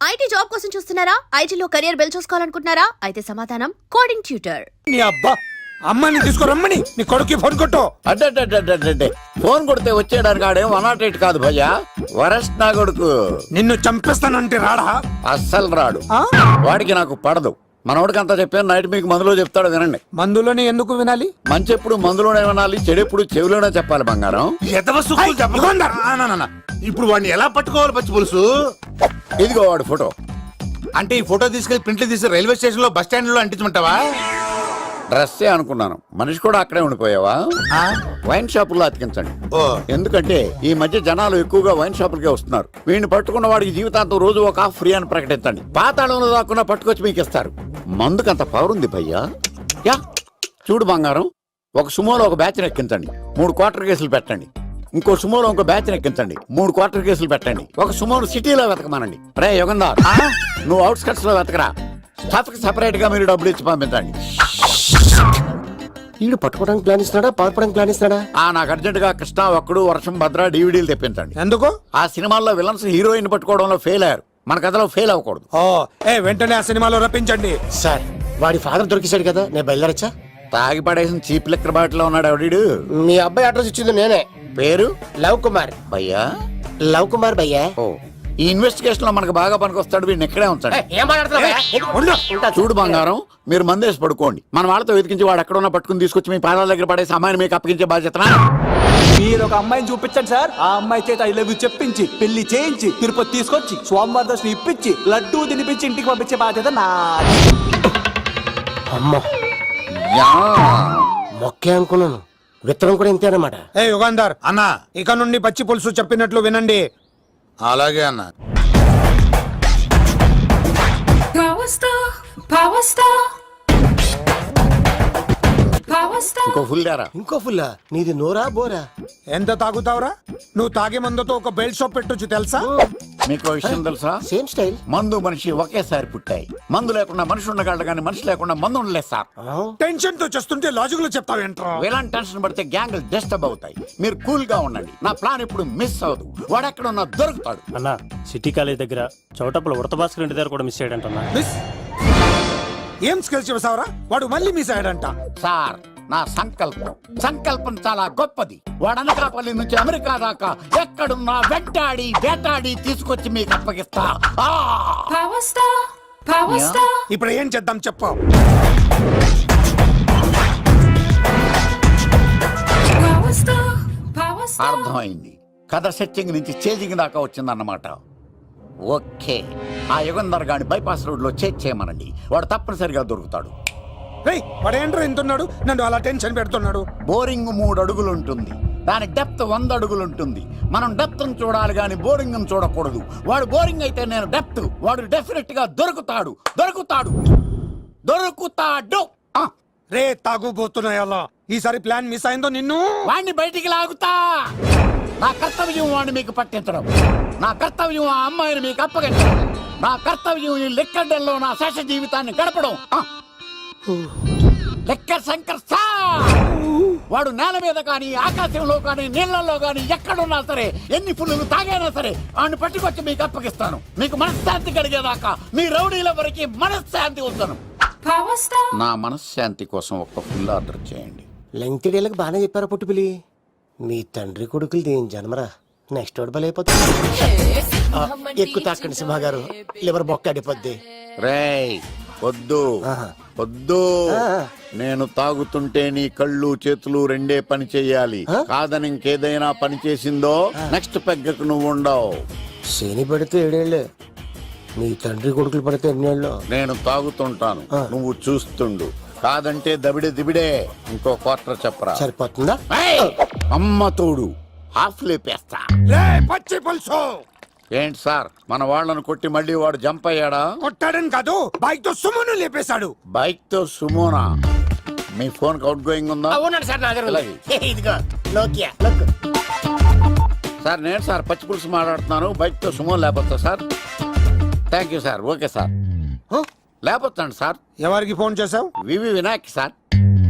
IT job కోసం చూస్తున్నారా? ఐటీలో కెరియర్ బిల్డ్ చూసుకోవాలనుకుంటున్నారా? అయితే సమాధానం కోడింగ్ ట్యూటర్. నీ అబ్బా అమ్మని తీసుకురమ్మని నీ కొడుకు ఫోన్ కొట్టు. అడ్డే ఫోన్ కొడితే వచ్చేయడానికి ఆడేం 108 కాదు భయ్యా, వరస్ట్ నా కొడుకు. నిన్ను చంపేస్తానంటే రాడా? అస్సలు రాడు. వాడికి నాకు పడదు. మనోడికి అంతా చెప్పాను, నైట్ మీకు మందులో చెప్తాడు వినండి. మందులోనే ఎందుకు వినాలి? మంచి ఎప్పుడు మందులోనే వినాలి, చెడు ఎప్పుడు చెవిలోనే చెప్పాలి బంగారం. ఇప్పుడు వాడిని ఎలా పట్టుకోవాలి పచ్చి పులుసు? ఇదిగో వాడు ఫోటో. అంటే ఈ ఫోటో తీసుకెళ్లి ప్రింట్లు తీసి రైల్వే స్టేషన్ లో బస్ స్టాండ్ లో అంటించమంటావా? డ్రెస్సే అనుకున్నాను, మనిషి కూడా అక్కడే ఉండిపోయావా? వైన్ షాపుల్లో అతికించండి. ఎందుకంటే ఈ మధ్య జనాలు ఎక్కువగా వైన్ షాపులకే వస్తున్నారు. వీడిని పట్టుకున్న వాడికి జీవితాంతం రోజు ఒక ఆఫ్ ఫ్రీ అని ప్రకటించండి. పాతాళంలో దాక్కున్నా పట్టుకొచ్చి మీకు ఇస్తారు. మందుకు అంత పవర్ ఉంది భయ్యా. యా చూడు బంగారం, ఒక సుమోలో ఒక బ్యాచ్ ఎక్కించండి, 3 క్వార్టర్ కేసులు పెట్టండి. ఇంకో సుమోలో ఇంకో బ్యాచ్ ఎక్కించండి, 3 క్వార్టర్ కేసులు పెట్టండి. ఒక సుమోను సిటీలో వెతకమానండి. రే యుగంధర్, నువ్వు అవుట్స్కట్స్ లో వెతకరా. స్టాఫ్ కి సెపరేట్ గా మీరు డబ్బులు ఇచ్చి పంపించండి. వీడు పట్టుకోవడానికి ప్లాన్ ఇస్తున్నాడా, పాల్పడానికి ప్లాన్ ఇస్తున్నాడా? నాకు అర్జెంట్ గా కృష్ణ ఒక్కడు, వర్షం, భద్ర డివిడీలు తెప్పించండి. ఎందుకు? ఆ సినిమాల్లో విలన్స్ హీరోయిన్ పట్టుకోవడంలో ఫెయిల్ అయ్యారు, మన కథలో ఫెయిల్ అవ్వకూడదు. వెంటనే ఆ సినిమాలో రప్పించండి. సార్ వాడి ఫాదర్ దొరికేశాడు కదా, నేను బయలుదేరచ్చా? తాగి పడేసిన చీప్ లెక్కర్ బాటిలో ఉన్నాడు ఎవడీడు. మీ అబ్బాయి అడ్రస్ ఇచ్చింది నేనే. పేరు లవ్ కుమార్ భయ్యా. లవ్ కుమార్ భయ్యా. ఈ ఇన్వెస్టిగేషన్ లో మనకు బాగా పనికొస్తాడు, వీడిని ఎక్కడే ఉంచండి. ఏం మాట్లాడుతున్నావు? చూడు బంగారం, మీరు మందేసి పడుకోండి. మన వాళ్ళతో వెతికించి వాడు ఎక్కడ ఉన్నా పట్టుకుని తీసుకొచ్చి మీ పాదాల దగ్గర పడేసి అమ్మాయిని మీకు అప్పగించే బాధ్యత. మీరు ఒక అమ్మాయిని చూపించండి సార్. ఆ అమ్మాయి చేత ఐ లవ్ యూ చెప్పించి పెళ్లి చేయించి తిరుపతి తీసుకొచ్చి స్వామివారి దర్శనం ఇప్పించి లడ్డూ తినిపించి ఇంటికి పంపించే బాధ్యత నాది. అమ్మో మొక్కే అనుకున్నాను, విత్తనం కూడా ఇంతే అన్నమాట. యుగంధర్ అన్నా, ఇక నుండి పచ్చి పులుసు చెప్పినట్లు వినండి. అలాగే అన్న. ఇంకో ఫుల్ దారా. ఇంకో ఫుల్లా? నీది నోరా బోరా? ఎంత తాగుతావురా? నువ్వు తాగే మందుతో ఒక బెల్ట్ షాప్ పెట్టొచ్చు తెలుసా? మీకు విషయం తెలుసా? Same style. మందు మనిషి ఒకేసారి పుట్టాయి. మందు లేకుండా మనిషి ఉండగలడు కానీ మనిషి లేకుండా మందు ఉండలేదు సార్. టెన్షన్ తో చేస్తుంటే లాజిక్ లో చెప్తావేంట్రా? ఎలాంటి టెన్షన్ పడితే గ్యాంగ్లు డిస్టర్బ్ అవుతాయి. మీరు కూల్ గా ఉండండి, నా ప్లాన్ ఇప్పుడు మిస్ అవ్వదు. వాడు ఎక్కడ ఉన్నా దొరుకుతాడు. అన్నా సిటీ కాలేజ్ దగ్గర చౌటప్పుల ఉడత భాస్కర్ ఇంటి దగ్గర కూడా మిస్ అయ్యాడంటన్నా. ఏం స్కిల్స్ చేసావరా? వాడు మళ్ళీ మిస్ అయ్యాడంట. సార్ నా సంకల్పం చాలా గొప్పది. వాడు అనకాపల్లి నుంచి అమెరికా దాకా ఎక్కడున్నా వెంటాడి వేటాడి తీసుకొచ్చి మీకు అప్పగిస్తా. ఇప్పుడు ఏం చేద్దాం చెప్పు. అర్థమైంది. కథ సెట్టింగ్ నుంచి చేజింగ్ దాకా వచ్చిందన్నమాట. ఓకే, ఆ యుగంధర్ గాని బైపాస్ రోడ్ లో చేయమనండి, వాడు తప్పనిసరిగా దొరుకుతాడు. వాడేంట్రా ఎంతున్నాడు, నన్ను అలా టెన్షన్ పెడుతున్నాడు. బోరింగ్ 3 అడుగులు ఉంటుంది, దాని డెప్త్ 100 అడుగులు ఉంటుంది. మనం డెప్త్ చూడాలి గాని బోరింగ్ చూడకూడదు. వాడు బోరింగ్ అయితే నేను డెప్త్. వాడు డెఫినెట్ గా దొరుకుతాడు. రే తాగుబోతున్నాయా, ఈసారి ప్లాన్ మిస్ అయిందో నిన్ను వాడిని బయటికి లాగుతా. నా కర్తవ్యం వాడిని మీకు పట్టించడం, నా కర్తవ్యం ఆ అమ్మాయిని మీకు అప్పగించడం, నా కర్తవ్యం ఈ లెక్కడ్డల్లో నా శేష జీవితాన్ని గడపడం. లెక్క శంకర్ సార్, వాడు నేల మీద కానీ ఆకాశంలో కానీ నీళ్లలో కానీ ఎక్కడున్నా సరే, ఎన్ని ఫుల్లు తాగైనా సరే వాడిని పట్టుకొచ్చి మీకు అప్పగిస్తాను. మీకు మనశ్శాంతి కలిగేదాకా మీ రౌడీల వరకు మనశ్శాంతి ఉంచను. నా మనశ్శాంతి కోసం ఒక ఫుల్ ఆర్డర్ చేయండి. లెంగ్త్ డేలకు బాగానే చెప్పారా పుట్టుపిలి. మీ తండ్రి కొడుకులు దేని జన్మరా, నెక్స్ట్ ఓడి బలైపోతుంది. ఎక్కువ తాకండి సింహ గారు, లివర్ బొక్క అడిపోద్ది. రేయ్ వద్దు వద్దు, నేను తాగుతుంటే నీ కళ్ళు చేతులు రెండే పని చెయ్యాలి. కాదని ఇంకేదైనా పని చేసిందో నెక్స్ట్ పెగ్గకు నువ్వు ఉండవు. శని పడితే 7 ఏళ్ళే, మీ తండ్రి కొడుకులు పడితే 8 ఏళ్ళు. నేను తాగుతుంటాను, నువ్వు చూస్తుండు. కాదంటే దబిడే దిబిడే. ఇంకో క్వార్టర్ చెప్పరా? సరిపోతుందా? అమ్మ తోడు హాఫ్ లేపేస్తా. పచ్చి పులుసు ఏంటి సార్, మన వాళ్ళను కొట్టి మళ్ళీ వాడు జంప్ అయ్యాడా? కొట్టాడని కాదు, బైక్ తో సుమోను లేపేశాడు. బైక్ తో సుమోనా? మీ ఫోన్ అవుట్ గోయింగ్ ఉందా? సార్ నేను సార్ పచ్చి పులుసు మాట్లాడుతున్నాను. బైక్ తో సుమో లేకపోతా sir? Thank you sir. Okay sir, లేకపోతాను సార్. ఎవరికి ఫోన్ చేసావు? V V Vinayak sir.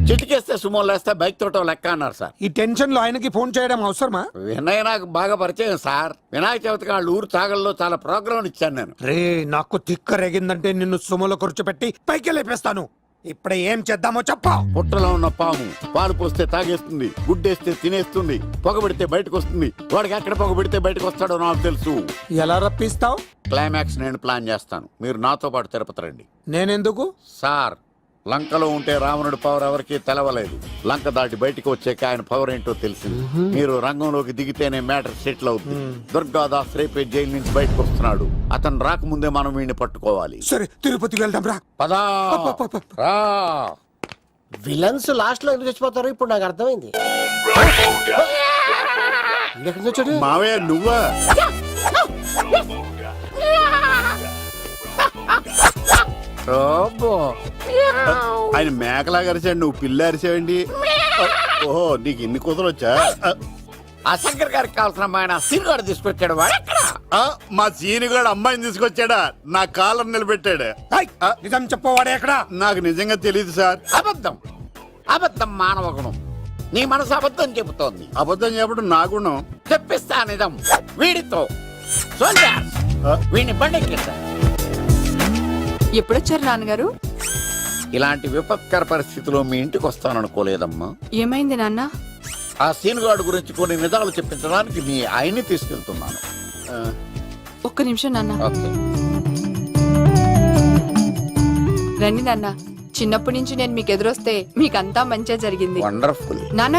చిటికేస్తే సుమో లేస్తే బైక్ తోటో లెక్క అన్నారు సార్. ఈ టెన్షన్ లో ఆయనకి ఫోన్ చేయడం అవసరమా? వినయ్ నాకు బాగా పరిచయం సార్. వినాయక చవితికి వాళ్ళ ఊరు చాగల్లో చాలా ప్రోగ్రాం ఇచ్చాను నేను. రే నాకు తిక్క రేగిందంటే నిన్ను సుమలో కూర్చోపెట్టి పైకి లేపేస్తాను. ఇప్పుడే ఏం చేద్దామో చెప్పా. పుట్టలో ఉన్న పాము పాలు పోస్తే తాగేస్తుంది, గుడ్డేస్తే తినేస్తుంది, పొగబెడితే బయటకు వస్తుంది. వాడికి ఎక్కడ పొగబెడితే బయటకు వస్తాడో నాకు తెలుసు. ఎలా రప్పిస్తావు? క్లైమాక్స్ నేను ప్లాన్ చేస్తాను, మీరు నాతో పాటు తిరుపతి రండి. నేనెందుకు? సార్, లంకలో ఉంటే రావణుడి పవర్ ఎవరికి తెలవలేదు. లంక దాటి బయటకు వచ్చాక ఆయన పవర్ ఏంటో తెలిసింది. మీరు రంగంలోకి దిగితేనే మ్యాటర్ సెటిల్ అవుతుంది. దుర్గాదాస్ రేపే జైలు నుంచి బయటకు వస్తున్నాడు. అతను రాకముందే మనం వీడిని పట్టుకోవాలి. సరే తిరుపతి వెళ్దాం రా. పదా రా. విలన్స్ లాస్ట్ లో ఎందుకు చచ్చిపోతారు ఇప్పుడు నాకు అర్థమైంది. ఎక్కడి నుంచి వచ్చాడు? మావయ్య నువ్వా? ఆయన మేకలా అరిచాడు, నువ్వు పిల్ల అరిచావండి. ఓహో, నీకు ఇన్ని కూతురు వచ్చా? ఆ శంకర్ గారికి కావాల్సిన అమ్మాయి సీనుగాడు తీసుకొచ్చాడు. మా సీనుగాడు అమ్మాయిని తీసుకొచ్చాడా? నా కాలం నిలబెట్టాడు. నిజం చెప్పవాడే ఎక్కడ? నాకు నిజంగా తెలియదు సార్. అబద్ధం, అబద్ధం మానవ గుణం. నీ మనసు అబద్ధం చెబుతోంది. అబద్ధం చెప్పడం నా గుణం. చెప్పిస్తా నిజం వీడితో. వీడిని బండెక్కిస్తా. ఎప్పుడొచ్చారు నాన్నగారు? ఇలాంటి విపత్కర పరిస్థితిలో మీ ఇంటికి వస్తాననుకోలేదమ్మా. ఏమైంది నాన్న? ఆ సీనుగాడు గురించి కొన్ని నిజాలు చెప్పించడానికి మీ ఆయన్ని తీసుకెళ్తున్నాను. ఒక్క నిమిషం నాన్న. ఓకే. రండి నాన్న. చిన్నప్పటి నుంచి నేను మీకు ఎదురొస్తే మీకంతా మంచిగా జరిగింది. వండర్ఫుల్. నాన్న,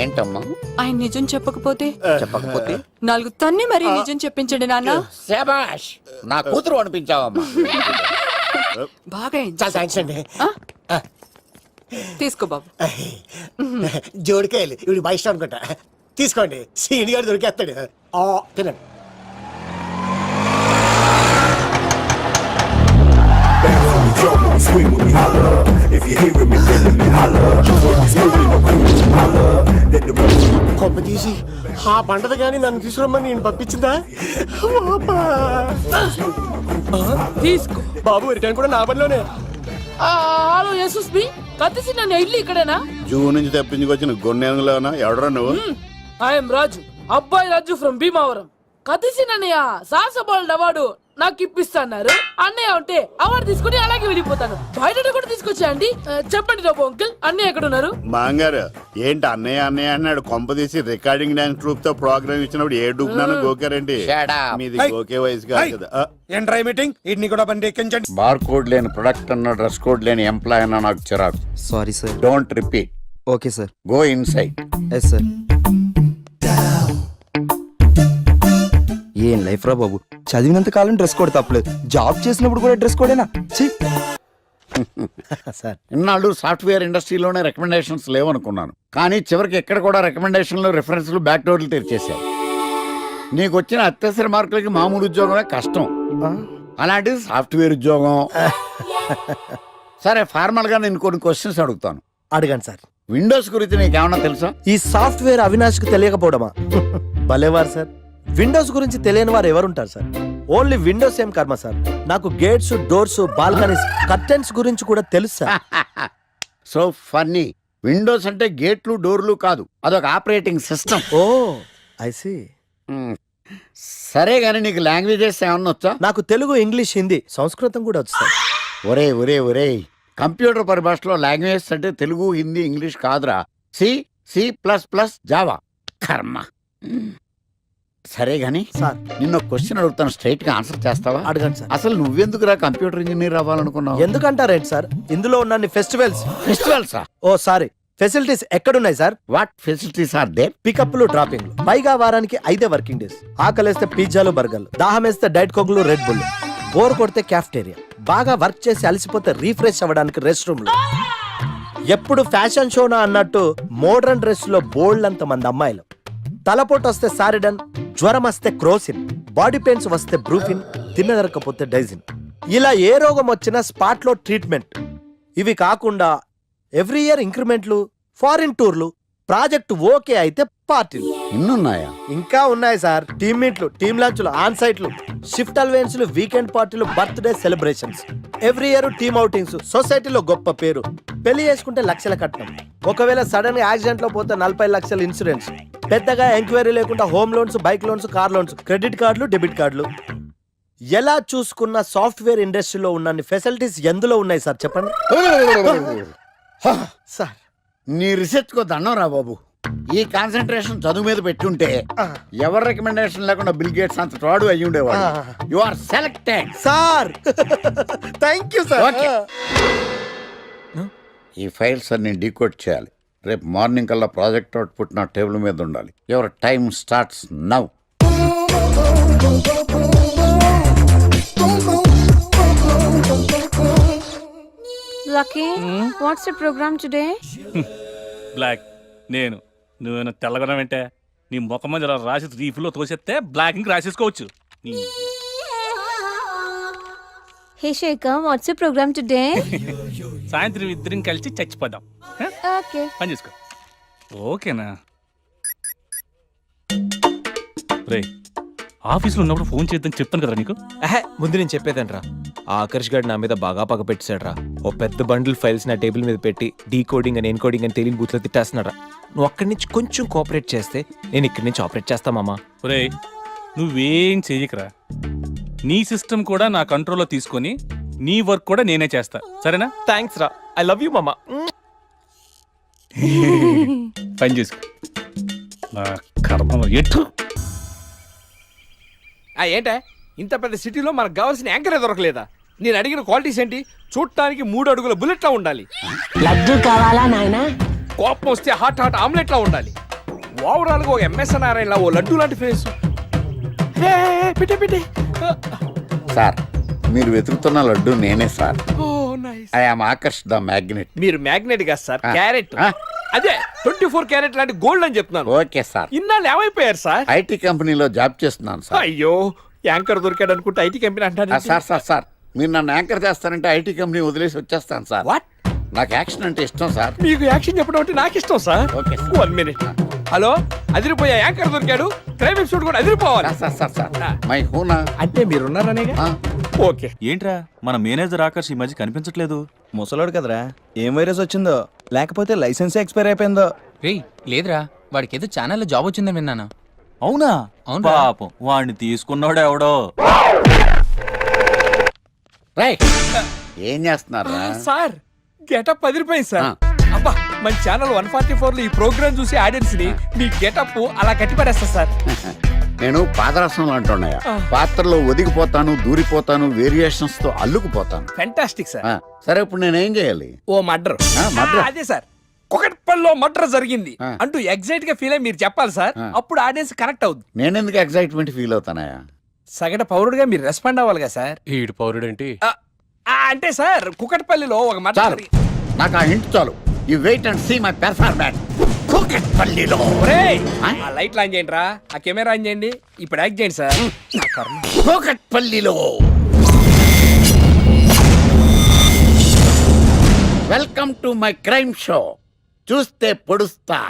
ఏంటమ్మా? ఆయన నిజం చెప్పకపోతే చెప్పకపోతే 4 తన్ని మరీ నిజం చెప్పించండి నాన్న. శభాష్, నా కూతురు అనిపించావమ్మా. బాగా అయింది. చాలా థ్యాంక్స్ అండి. తీసుకో బాబు. జోడికాయలు ఇవి బయట అనుకుంటా. తీసుకోండి, సీని గారు దొరికేస్తాడు. తినండి. కొమ్మ తీసి ఆ పంటది కానీ నన్ను తీసుకురమ్మని నేను పంపించిందా? తీసుకో బాబు రిటర్న్ కూడా నా పనిలోనే. హలో యశస్ బి కత్తిసి నన్ను ఇల్లు ఇక్కడేనా? జూ నుంచి తప్పించుకొచ్చిన గొన్నెలోనా? ఎవడరా నువ్వు? ఐఎమ్ రాజు, అబ్బాయి రాజు ఫ్రమ్ భీమావరం. కత్తిసి నన్నయ్య సాసబాల్ అవార్డు నాకు ఇప్పిస్తాన్నారు. అన్నయ్య ఉంటే అవార్డు తీసుకుని అలాగే వెళ్ళిపోతాను. బయట కూడా తీసుకొచ్చా అండి. చెప్పండి రాబు అంకుల్, అన్నయ్య ఎక్కడ ఉన్నారు? మాంగారు ఏంటి అన్నయ్య అన్నయ్య అన్నాడు? కొంప తీసి రికార్డింగ్ డాన్స్ ట్రూప్ తో ప్రోగ్రామ్ ఇచ్చినప్పుడు ఏ డూబ్నాను గోకారండి? మీది గోకే వయసు కాదు కదా. ఏంట్రై మీటింగ్? ఇడ్ని కూడా బండి ఎక్కించండి. బార్ కోడ్ లేని ప్రొడక్ట్ అన్న, డ్రెస్ కోడ్ లేని ఎంప్లాయ్ అన్న నాకు చిరాకు. Sorry sir. Don't repeat. Okay sir. Go inside. Yes sir. ఏం లైఫ్ రా బాబు, చదివినంత కాలం డ్రెస్ కోడ్ తప్పలేదు, జాబ్ చేసినప్పుడు కూడా డ్రెస్ కోడేనా? సార్ ఇన్నాళ్ళు సాఫ్ట్వేర్ ఇండస్ట్రీలోనే రికమెండేషన్స్ లేవనుకున్నాను, కానీ చివరికి ఎక్కడ కూడా రికమెండేషన్లు, రిఫరెన్స్లు, బ్యాక్ డోర్లు తెరిచేశారు. నీకు వచ్చిన అత్యవసర మార్కులకి మామూలు ఉద్యోగమే కష్టం, అలాంటిది సాఫ్ట్వేర్ ఉద్యోగం. సరే, ఫార్మల్ గా నేను కొన్ని క్వశ్చన్స్ అడుగుతాను. అడగండి సార్. విండోస్ గురించి నీకేమన్నా తెలుసా? ఈ సాఫ్ట్వేర్ అవినాష్ కు తెలియకపోవడమా? భలేవారు సార్. విండోస్ గురించి తెలియని వారు ఎవరుంటారు సార్? ఓన్లీ విండోస్ ఏం కర్మ సార్, నాకు గేట్స్, డోర్స్, బాల్కనీస్, కర్టెన్స్ గురించి కూడా తెలుసు సార్. So funny. విండోస్ అంటే గేట్లు, డోర్లు కాదు, అదొక operating system. Oh I see. సరే గానీ నీకు లాంగ్వేజెస్ ఏమన్నా వచ్చా? నాకు తెలుగు, ఇంగ్లీష్, హిందీ, సంస్కృతం కూడా వచ్చు సార్. ఒరే ఒరే ఒరే, కంప్యూటర్ పరిభాషలో లాంగ్వేజెస్ అంటే తెలుగు, హిందీ, ఇంగ్లీష్ కాదురా. C, C plus plus, Java. కర్మ. సరే గాని సార్, నిన్న క్వశ్చన్ అడుగుతాను, స్ట్రైట్ గా ఆన్సర్ చేస్తావా? అడగండి సార్. అసలు నువ్వెందుకురా కంప్యూటర్ ఇంజనీర్ అవ్వాలనుకున్నావు? ఎందుకంటారేంటి సార్, ఇందులో ఉన్న ఫెస్టివల్స్. ఫెస్టివల్సా? ఓ సారీ, ఫెసిలిటీస్ ఎక్కడున్నాయి sir? What facilities are there? పికప్లు, డ్రాపింగ్లు, పైగా వారానికి 5 వర్కింగ్ డేస్. ఆకలేస్తే పిజ్జాలు, బర్గర్లు, దాహం వేస్తే డైట్ కోక్లు, రెడ్ బుల్, బోర్ కొడితే క్యాఫ్టేరియా, బాగా వర్క్ చేసి అలసిపోతే రీఫ్రెష్ అవ్వడానికి రెస్ట్ రూమ్లు. ఎప్పుడు ఫ్యాషన్ షోనా అన్నట్టు మోడర్న్ డ్రెస్ లో బోల్డ్ అంత మంది అమ్మాయిలు. తలపోటు వస్తే సారిడన్, జ్వరం వస్తే క్రోసిన్, బాడీ పెయిన్స్ వస్తే బ్రూఫిన్, తిన్నదరకపోతే డైజిన్. ఇలా ఏ రోగం వచ్చినా స్పాట్ లో ట్రీట్మెంట్. ఇవి కాకుండా ఎవ్రీ ఇయర్ ఇంక్రిమెంట్లు, ఫారిన్ టూర్లు, ప్రాజెక్ట్ ఓకే అయితే పార్టీలు. ఇన్నున్నాయా? ఇంకా ఉన్నాయి సార్. టీమ్ మీట్లు, టీమ్ లంచ్లు, ఆన్ సైట్లు, షిఫ్ట్ అలవెన్స్లు, వీకెండ్ పార్టీలు, birthday celebrations, every year team outings, సొసైటీలో గొప్ప పేరు. పెళ్లి చేసుకుంటే లక్షల కట్నం, ఒకవేళ సడన్ గా యాక్సిడెంట్ లో పోతే 40 లక్షల ఇన్సూరెన్స్, పెద్దగా ఎంక్వైరీ లేకుండా home loans, bike loans, car loans, credit కార్డులు, డెబిట్ కార్డులు. ఎలా చూసుకున్న సాఫ్ట్వేర్ ఇండస్ట్రీలో ఉన్న ఫెసిలిటీస్ ఎందులో ఉన్నాయి సార్ చెప్పండి సార్. నీ రీసెర్చ్ కో దండం రా బాబు. ఈ కాన్సన్ట్రేషన్ చదువు మీద పెట్టుంటే ఎవరి రికమెండేషన్ లేకుండా బిల్ గేట్స్ అంత తోడు అయ్యి ఉండేవాడు. You are selected sir. Thank you sir. Okay. ఈ ఫైల్స్ అన్ని డీకోడ్ చేయాలి. రేపు మార్నింగ్ కల్లా ప్రాజెక్ట్ అవుట్పుట్ నా టేబుల్ మీద ఉండాలి. Your time starts now. Lucky, what's the programme today? Black నేను నువ్వేనా తెల్లగొన వెంటే నీ ముఖం మీద ఇలా రాసి రీఫ్లో తోసేస్తే బ్లాక్ ఇంక రాసేసుకోవచ్చు. Hey Shekhar, what's the programme today? సాయంత్రం ఇద్దరం కలిసి చచ్చిపోదాం. ఓకే. పని చేసుకో. ఓకేనా? రే, ఆఫీస్లో ఉన్నప్పుడు ఫోన్ చేద్దని చెప్తాను కదా నీకు. ముందు నేను చెప్పేదంట్రా, ఆ ఆకర్ష్ గారు నా మీద బాగా పగ పెట్టాడురా. ఓ పెద్ద బండిల్ ఫైల్స్ నా టేబుల్ మీద పెట్టి డీకోడింగ్ అని ఎన్కోడింగ్ అని తెలియని బూత్లో తిట్టేస్తున్నారా. నువ్వు అక్కడి నుంచి కొంచెం కోఆపరేట్ చేస్తే నేను ఇక్కడి నుంచి ఆపరేట్ చేస్తా మామా. రే, నువ్వేం చెయ్యకరా. నీ సిస్టమ్ కూడా నా కంట్రోల్లో తీసుకొని నీ వర్క్ కూడా నేనే చేస్తా, సరేనా? థ్యాంక్స్ రా, ఐ లవ్ యూ మామా. పని చేసుకో. నా కర్మ ఎటు. ఏంటే ఇంత పెద్ద సిటీలో మనకు కావాల్సిన యాంకరే దొరకలేదా? నేను అడిగిన క్వాలిటీస్ ఏంటి? చూడటానికి 3 అడుగుల బుల్లెట్లా ఉండాలి, లడ్డు కావాలా నాయనా? కోపం వస్తే హాట్ హాట్ ఆమ్లెట్లా ఉండాలి, ఓవరాల్ గా ఒక ఎంఎస్ నారాయణలా ఓ లడ్డు లాంటి ఫేస్. పెట్టే సార్, మీరు వెతుకుతున్న లడ్డు నేనే sir. Oh nice. I am Akarsh the magnet. మీరు మ్యాగ్నెట్ కాదు సార్, క్యారెట్. ఆ. అదే 24 క్యారెట్ లాంటి గోల్డ్ అని చెప్తున్నాను. Okay sir. ఇన్నాళ్ళు ఏమైపోయారు సార్? ఐటీ కంపెనీలో జాబ్ చేస్తున్నాను సార్. అయ్యో, యాంకర్ దొరికాడు అనుకుంటే ఐటీ కంపెనీ అంటారు. సార్ మీరు నన్ను యాంకర్ చేస్తారంటే ఐటీ కంపెనీ వదిలేసి వచ్చేస్తాను సార్. వాట్? నాకు యాక్షన్ అంటే ఇష్టం సార్. మీకు యాక్షన్ చెప్పడం అంటే నాకు ఇష్టం sir. Okay sir. 1 minute. Hello, అదిరిపోయా యాంకర్ దొరికాడు, క్రైమ్ ఎపిసోడ్ కూడా అదిరిపోవాలి. సార్ మై హూనా అంటే మీరున్నారనేగా. ఓకే. ఏంట్రా, మన మేనేజర్ ఆకర్ష్ ఈ మధ్య కనిపించట్లేదు. ముసలాడు కదరా, ఏం వైరస్ వచ్చిందో లేకపోతే లైసెన్స్ ఎక్స్పైర్ అయిపోయిందో. రేయ్, లేదురా, వాడికి ఏదో ఛానల్లో జాబ్ వచ్చిందని విన్నాను. అవునా? అవును. పాపం వాడిని తీసుకున్నాడు ఎవడో. రైట్. ఏం చేస్తున్నారా సార్, గెటప్ అదిరిపోయింది సార్. అబ్బా, మన ఛానల్ 144 లో ఈ ప్రోగ్రామ్ చూసి ఆడియన్స్ ని మీ గెటప్ అలా కట్టిపడేస్తా సార్. నేను పాదరసం అంటున్నాయా, పాత్రలో ఒదిగిపోతాను, దూరిపోతాను, వేరియేషన్స్ తో అల్లుకుపోతాను. Fantastic sir. సరే, ఇప్పుడు నేనేం చేయాలి? ఓ మర్డర్. murder? అదే సార్, కుకట్పల్లిలో మర్డర్ జరిగింది ఆ. అంటూ ఎగ్జైట్ గా ఫీల్ అయ్యి మీరు చెప్పాలి సార్. అప్పుడు ఆడియన్స్ కనెక్ట్ అవుద్ది. నేనెందుకు ఎగ్జైట్మెంట్ ఫీల్ అవుతానయా? సగటు పౌరుడుగా మీరు రెస్పాండ్ అవ్వాలి కదా సార్. ఈడు పౌరుడేంటి? అంటే సార్, కుకట్పల్లిలో ఒక మర్డర్ చాలు, నాకు ఆ హింట్ చాలు. You wait and see my performance. కూకట్పల్లిలో ఆ లైట్ ఆన్ చేయండి రా, ఆ కెమెరా ఆన్ చేయండి, ఇప్పుడు యాక్ట్ చేయండి సార్. కూకట్పల్లిలో welcome to my crime show. చూస్తే పొడుస్తా,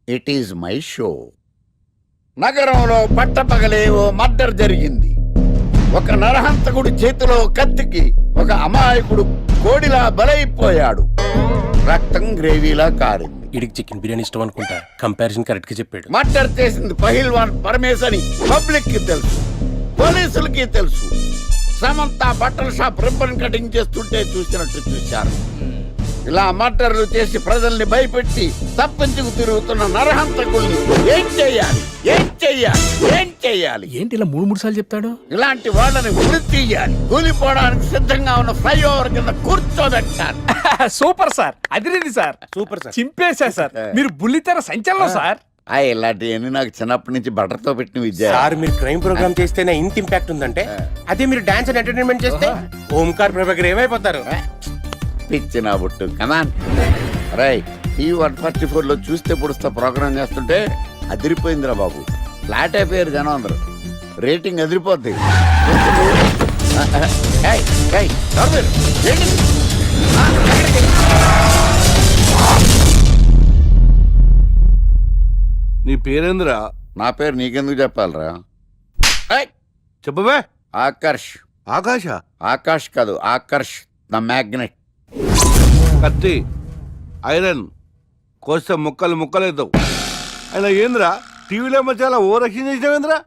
ఇట్ ఈజ్ మై షో. నగరంలో పట్టపగలే ఓ మర్డర్ జరిగింది. ఒక నరహంతకుడి చేతిలో కత్తికి ఒక అమాయకుడు కోడిలా బలైపోయాడు. రక్తం గ్రేవీలా కారింది. ఇడికి చికెన్ బిర్యానీ ఇష్టం అనుకుంటా, కంపారిజన్ కరెక్ట్ గా చెప్పాడు. మర్డర్ చేసింది పహిల్వాన్ పరమేశ్ అని పబ్లిక్ కి తెలుసు, పోలీసులకి తెలుసు. సమంత బట్టల షాప్ రిబ్బన్ కటింగ్ చేస్తుంటే చూసినట్టు చూశారు. ఇలా మర్డర్లు చేసి ప్రజల్ని భయపెట్టి తప్పించుకు తిరుగుతున్న నరహంతకుల్ని ఏం చెయ్యాలి, ఏం చెయ్యాలి, ఏం చెయ్యాలి? ఏంటి ఇలా 3 సార్లు చెప్తాడు? ఇలాంటి వాళ్ళని ఉరి తీయాలి. కూలిపోవడానికి సిద్ధంగా ఉన్న ఫ్లైఓవర్ కింద కూర్చోబెట్టాలి. సూపర్ సార్, అదిరింది సార్. Super sir. చింపేశా సార్, మీరు బుల్లితెర సంచలనం సార్. ఇలాంటివన్నీ నాకు చిన్నప్పటి నుంచి బట్టర్తో పెట్టిన విద్య. సార్, మీరు క్రైమ్ ప్రోగ్రామ్ చేస్తేనే ఇంత ఇంపాక్ట్ ఉందంటే, అదే మీరు డాన్స్ అండ్ ఎంటర్టైన్మెంట్ చేస్తే ఓంకార్ ప్రభాకర్ ఏమైపోతారు? పిచ్చి నా బుట్టు కమాన్. రై, ఈ 144 లో చూస్తే పొడుస్తా ప్రోగ్రామ్ చేస్తుంటే అదిరిపోయిందిరా బాబు. ఫ్లాట్ అయిపోయారు జనం అందరూ. రేటింగ్ అదిరిపోద్ది. నీ పేరేంద్రా? నా పేరు నీకెందుకు చెప్పాలరా? ఏయ్! చెప్పవే. ఆకర్ష్. ఆకాశ. ఆకాష్ కాదు, ఆకర్ష్ ద మ్యాగ్నెట్. కత్తి, ఐరన్ కోస్తే ముక్కలు ముక్కలేద్దావు. అయినా ఏంద్రా టీవీలో మధ్య ఓ రక్షణ చేసినావేంద్రా?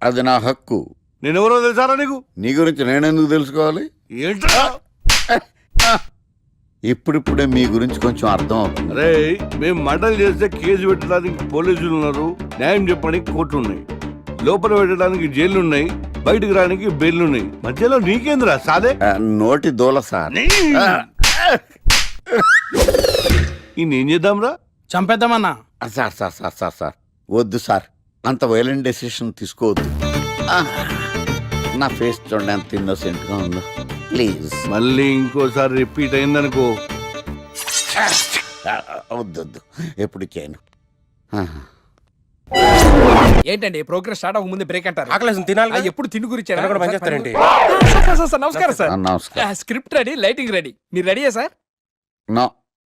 అది నా హక్కు. నేనెవరో తెలుసారా నీకు? నీ గురించి నేనెందుకు తెలుసుకోవాలి? ఏంట్రా? ఇప్పుడిప్పుడే మీ గురించి కొంచెం అర్థం అవుతుంది. అరే, మేము మర్డర్ చేస్తే కేసు పెట్టడానికి పోలీసులు ఉన్నారు, న్యాయం చెప్పడానికి కోర్టు ఉన్నాయి, లోపల పెట్టడానికి జైలు ఉన్నాయి, బయటకు రావడానికి బెయిల్ ఉన్నాయి. మధ్యలో నీకేంద్రా సాదే? నోటి దూల సార్. ఈయనేం చేద్దాంరా? చంపేద్దామన్నా. Sir sir sir sir sir వద్దు సార్, అంత వైలెంట్ డెసిషన్ తీసుకోవద్దు. నా ఫేస్ చూడండి ఎంత ఇన్నోసెంట్ గా ఉందో. ప్లీజ్ మళ్ళీ ఇంకోసారి రిపీట్ అయిందనుకో. వద్దొద్దు, ఎప్పుడు చేయను. ఏంటండి ప్రోగ్రెస్ స్టార్ట్ అవ్వక ముందు బ్రేక్ అంటారు? ఆకలేసం తినాలి. ఎప్పుడు తిండి గురించి పనిచేస్తారండి. నమస్కారం సార్. నమస్కారం. Script ready, lighting ready. మీరు రెడీయా sir? No,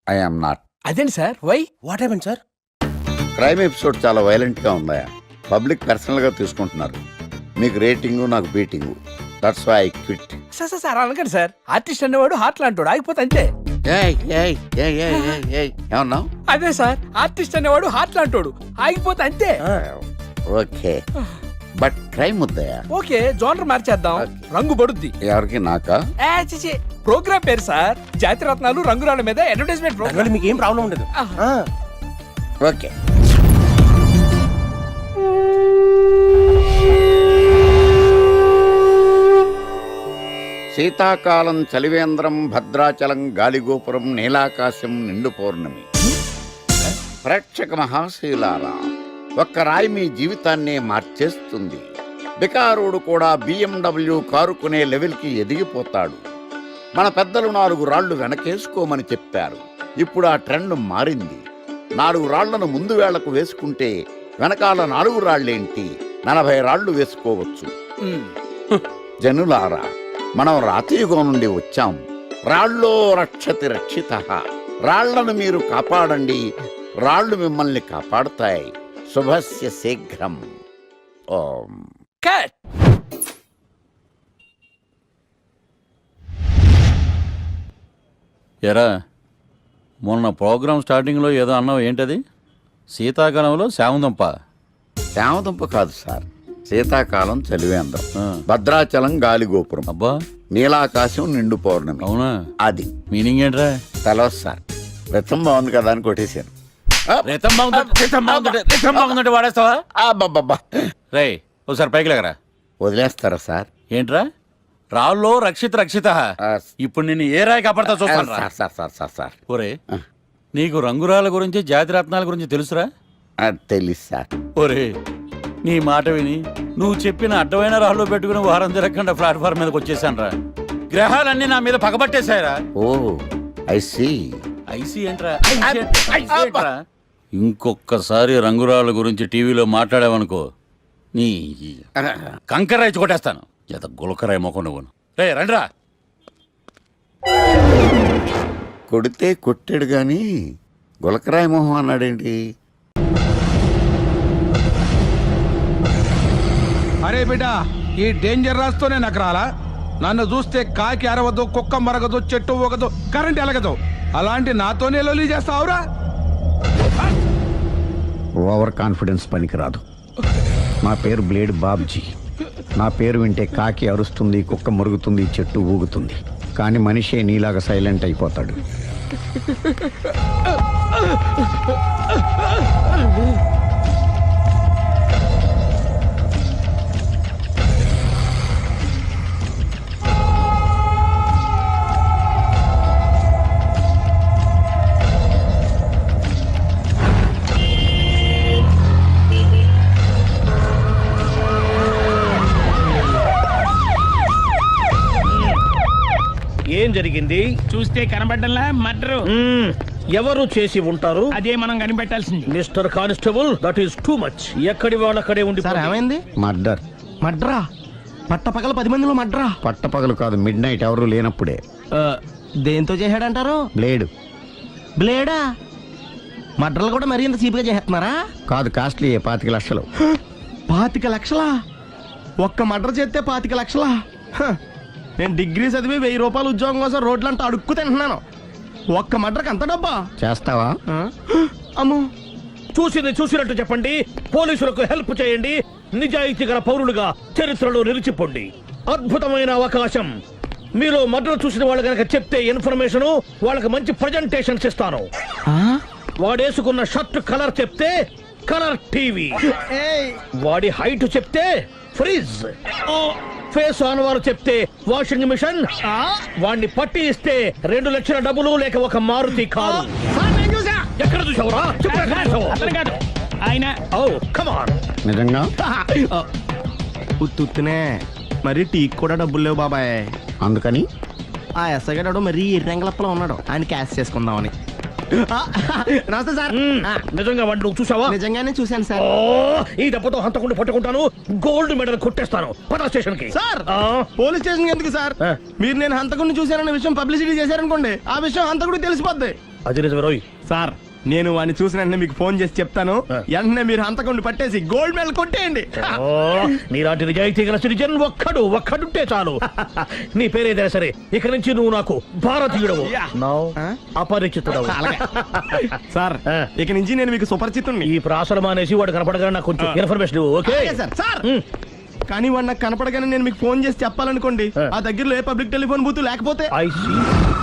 I am not. అదేంటి sir, why? What happened sir? Crime episode చాలా వైలెంట్ గా ఉందా? పబ్లిక్ పర్సనల్ గా తీసుకుంటున్నారు. మీకు రేటింగ్, నాకు beating. That's why I quit. Sir sir sir అనకండి సార్. ఆర్టిస్ట్ అనేవాడు హార్ట్ లాంటాడు, ఆగిపోతే అంతే. ఏమన్నా? అదే సార్, ఆర్టిస్ట్ అనేవాడు హార్ట్ లాంటాడు, ఆగిపోతే అంతే. ఓకే, బట్ క్రైమ్ వద్దయా? ఓకే, జోనర్ మార్చేద్దాం. రంగు పడుద్ది. ఎవరికి? నాకా? ప్రోగ్రామ్ పేరు సార్ జాతి రత్నాలు రంగురాళ్ళ మీద అడ్వర్టైజ్మెంట్ ప్రోగ్రామ్. మీకు ఏం ప్రాబ్లం ఉండదు. ఓకే. శీతాకాలం చలివేంద్రం, భద్రాచలం గాలిగోపురం, నీలాకాశం, నిండు పౌర్ణమి. ప్రేక్షక మహాశీలారా, ఒక్క రాయి మీ జీవితాన్నే మార్చేస్తుంది. బికారుడు కూడా BMW కారు కొనే లెవెల్కి ఎదిగిపోతాడు. మన పెద్దలు 4 రాళ్లు వెనకేసుకోమని చెప్పారు. ఇప్పుడు ఆ ట్రెండ్ మారింది. 4 రాళ్లను ముందు వేళ్లకు వేసుకుంటే వెనకాల 4 రాళ్లేంటి 40 రాళ్లు వేసుకోవచ్చు. జనులారా, మనం రాతియుగం నుండి వచ్చాం. రాళ్ళో రక్షతి రక్షిత. రాళ్లను మీరు కాపాడండి, రాళ్లు మిమ్మల్ని కాపాడుతాయి. శుభస్య శీఘ్రం. ఓం. కట్. ఎరా, మొన్న ప్రోగ్రామ్ స్టార్టింగ్లో ఏదో అన్నావు, ఏంటది? శీతాకాలంలో శామదుంప. శామదుంప కాదు సార్, శీతాకాలం చలివేంద్రం, భద్రాచలం గాలిగోపురం, అబ్బా నీలాకాశం, నిండు పౌర్ణమి. అవునా? అది మీనింగ్ ఏంట్రా? తెలవదు సార్. రతం బాగుంది కదా అని కొట్టేశాను. వాడేస్తావా? రే, ఒకసారి పైకి లేకరా. వదిలేస్తారా సార్? ఏంట్రా? రాళ్ళో రక్షిత. ఇప్పుడు నేను ఏ రాయి కాపాడతా చూస్తాను. సార్ ఒరే, నీకు రంగురాల గురించి, జాతి రత్నాల గురించి తెలుసురా? తెలుసు సార్. ఒరే, నీ మాట విని నువ్వు చెప్పిన అడ్డమైన రాళ్ళు పెట్టుకుని వారం తిరగకుండా ప్లాట్ఫామ్ మీదకి వచ్చేసాను రా. గ్రహాలన్నీ నా మీద పగబట్టేశాయరా. ఓ, ఐసీ ఏంట్రా? ఇంకొక్కసారి రంగురాళ్ళ గురించి టీవీలో మాట్లాడావనుకో, నీ కంకర్రాయి కొట్టేస్తాను. జత గులకరాయి మొక్క నువ్వును. రే రండిరా. కొడితే కొట్టాడు గాని గులకరాయి మొహం అన్నాడేంటి? అరే బిడ్డ, ఈ డేంజర్ రాస్తూనే నాకు రాలా? నన్ను చూస్తే కాకి అరవదు, కుక్క మరగదు, చెట్టు ఊగదు, కరెంట్ ఎలగదు. అలాంటి నాతోనే లొల్లి చేస్తావురా? ఓవర్ కాన్ఫిడెన్స్ పనికిరాదు. నా పేరు బ్లేడ్ బాబ్జీ. నా పేరు వింటే కాకి అరుస్తుంది, కుక్క మురుగుతుంది, చెట్టు ఊగుతుంది. కానీ మనిషే నీలాగా సైలెంట్ అయిపోతాడు. ఏం జరిగింది? చూస్తే కనబడ్డంలా మర్డర్. ఎవరు చేసి ఉంటారు? అదే మనం కనిపెట్టాల్సింది. Mister constable, that is too much. ఎక్కడి వాళ్ళక్కడే ఉండి. ఏమైంది? మర్డర్. మడ్రా? పట్టపగల 10 మందిలో మడ్రా? పట్టపగలు కాదు, మిడ్ నైట్ ఎవరు లేనప్పుడే. దేంతో చేశాడంటారు? బ్లేడ్. బ్లేడా? మడ్రలు కూడా మరీ ఇంత చీప్ గా చేస్తున్నారా? కాదు, కాస్ట్లీ 25 లక్షలు. 25 లక్షలా? ఒక్క మడ్ర చేస్తే 25 లక్షలా? హ, నేను డిగ్రీ చదివి 1000 రూపాయలు ఉద్యోగం కోసం రోడ్లంతా అడుక్కు తింటున్నాను. ఒక్క మడ్రకి అంత డబ్బా? చేస్తావా? అమ్మో, చూసింది చూసినట్టు చెప్పండి, పోలీసులకు హెల్ప్ చేయండి, నిజాయితీ గల పౌరులుగా చరిత్రలో నిలిచిపోండి. అద్భుతమైన అవకాశం. మీరు మర్డర్ చూసిన వాళ్ళు కనుక చెప్తే ఇన్ఫర్మేషన్, వాళ్ళకి మంచి ప్రజెంటేషన్స్ ఇస్తాను. వాడేసుకున్న షర్ట్ కలర్ చెప్తే కలర్ టీవీ, వాడి హైట్ చెప్తే ఫ్రిజ్, ఫేస్ ఆన్ వారు చెప్తే వాషింగ్ మిషన్, వాడిని పట్టి ఇస్తే 2 లక్షల డబ్బులు లేక ఒక మారుతి కారు. ఎక్కడ చూసావురా? కాదు ఆయన. ఓ కమాన్. నిజంగా? ఉత్తునే మరి టీకి కూడా డబ్బులు లేవు బాబాయ్. అందుకని ఆ ఎస్ఐ గారు మరీ ఎర్రంగలప్పలో ఉన్నాడు, ఆయన క్యాష్ చేసుకుందామని. నమస్తే సార్. నిజంగా వాడిని నువ్వు చూసావా? నిజంగానే చూశాను సార్. ఈ దెబ్బతో హంతకుండా పట్టుకుంటాను, గోల్డ్ మెడల్ కొట్టేస్తాను. పద స్టేషన్ కి. సార్, పోలీస్ స్టేషన్ ఎందుకు సార్? మీరు నేను హంతకుడిని చూశానన్న విషయం పబ్లిసిటీ చేశారనుకోండి, ఆ విషయం హంతకుడికి తెలిసిపోద్ది. అది నిజమే రోయ్. సార్, నేను వాడిని చూసిన వెంటనే మీకు ఫోన్ చేసి చెప్తాను. వెంటనే మీరు హంతకుడిని పట్టేసి గోల్డ్ మెడల్ కొట్టేయండి. నీలాంటి నిజాయితీ గల సిటిజన్ ఒక్కడుంటే చాలు. నీ పేరేదైనా సరే, ఇక నుంచి నువ్వు నాకు భారతీయుడవు, అపరిచితుడవు. సార్, ఇక నుంచి నేను మీకు సుపరిచితుణ్ణి. ఈ ప్రాసలు మానేసి వాడు కనపడగా నాకు కొంచెం ఇన్ఫర్మేషన్ ఇవ్వు, ఓకే? సార్, కానీ వాడు నాకు కనపడగానే నేను మీకు ఫోన్ చేసి చెప్పాలనుకోండి, ఆ దగ్గరలో ఏ పబ్లిక్ టెలిఫోన్ బూత్ లేకపోతే.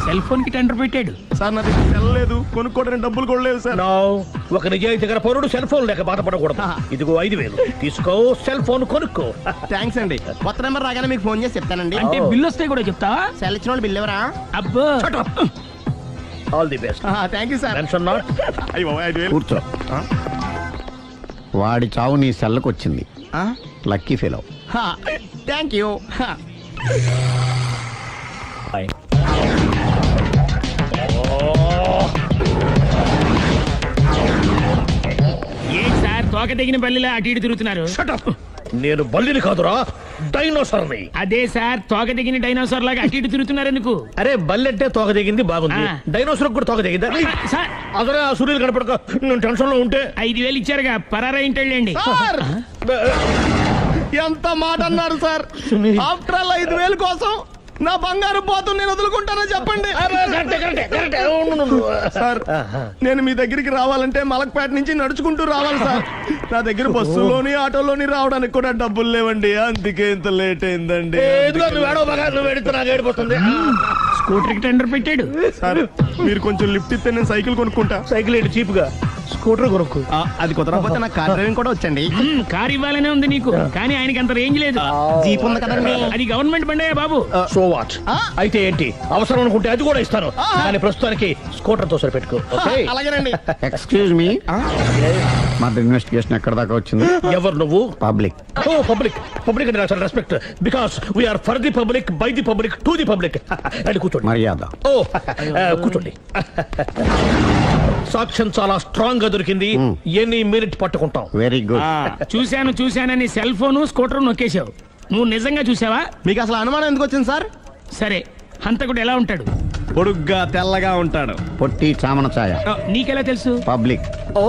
సెల్ ఫోన్ కి టెండర్ పెట్టాడు సార్. నా దగ్గర సెల్ లేదు, కొనుక్కోవడానికి డబ్బులు కూడా లేవు సార్. ఒక నిజాయితీ గల పౌరుడు సెల్ ఫోన్ లేక బాధపడకూడదు. ఇదిగో 5000 తీసుకో, సెల్ ఫోన్ కొనుక్కో. థ్యాంక్స్ అండి. కొత్త నెంబర్ రాగానే మీకు ఫోన్ చేసి చెప్తానండి. అంటే బిల్ వస్తే కూడా చెప్తావా? సెల్ ఇచ్చిన వాళ్ళు బిల్ ఎవరా? అబ్బో, all the best. Thank you sir. Tension not. కూర్చో. వాడి చావు నీ సెల్లకు వచ్చింది. Lucky fellow. Thank you. ఏం సార్, తోక తెగిన బల్లిలా అటు ఇటు తిరుగుతున్నారు? నేను బల్లిని కాదురా, డైనోసార్ని. అదే సార్, తోక తెగిన డైనోసార్ లాగా అటు ఇటు తిరుగుతున్నారు ఎందుకు? అరే, బల్లెట్టే తోక తెగింది బాగుంది, డైనోసార్ కూడా తోక తెగిందా? అదరే ఆ సూర్యులు కనపడక నేను టెన్షన్ లో ఉంటే 5000 ఇచ్చారుగా, పరారా ఇంటండి. ఎంత మాట అన్నారు సార్? ఆఫ్టర్ ఆల్ 5000 కోసం నా బంగారు పోతు నేను వదులుకుంటానో చెప్పండి సార్. నేను మీ దగ్గరికి రావాలంటే మలక్పేట నుంచి నడుచుకుంటూ రావాలి సార్. నా దగ్గర బస్సులోని ఆటోలోని రావడానికి కూడా డబ్బులు లేవండి, అందుకే ఇంత లేట్ అయిందండి. స్కూటర్ కి టెండర్ పెట్టాడు సార్. మీరు కొంచెం లిఫ్ట్ ఇస్తే నేను సైకిల్ కొనుక్కుంటా. సైకిల్ ఏంటి చీప్ గా, స్కూటర్ కొనుక్కు. అది కుదరకపోతే నాకు కార్ డ్రైవింగ్ కూడా వచ్చండి. కార్ ఇవ్వాలనే ఉంది నీకు, కానీ ఆయనకి అంత రేంజ్ లేదు. జీప్ ఉంది కదండి. అది గవర్నమెంట్ బండే బాబు. So what? అయితే ఏంటి, అవసరం అనుకుంటే అది కూడా ఇస్తాను, కానీ ప్రస్తుతానికి స్కూటర్ తో సరిపెట్టుకో. అలాగేనండి. ఎక్స్క్యూజ్ మీ, మర్డర్ ఇన్వెస్టిగేషన్ ఎక్కడ దాకా వచ్చింది? ఎవరు నువ్వు? పబ్లిక్. ఓ పబ్లిక్. పబ్లిక్ అంటే నాకు respect, because we are for the public, by the public, to the public. అది కూర్చోండి. మర్యాద. ఓ కూర్చోండి. సాక్ష్యం చాలా స్ట్రాంగ్ గా దొరికింది, ఎన్ని మినిట్ పట్టుకుంటాం. Very good. చూశానని సెల్ ఫోన్ స్కూటర్ నొక్కేశావు, నువ్వు నిజంగా చూసావా? మీకు అసలు అనుమానం ఎందుకు వచ్చింది సార్? సరే, హంతకుడు ఎలా ఉంటాడు? పొడుగ్గా తెల్లగా ఉంటాడు. పొట్టి చామన ఛాయ. నీకెలా తెలుసు? పబ్లిక్. ఓ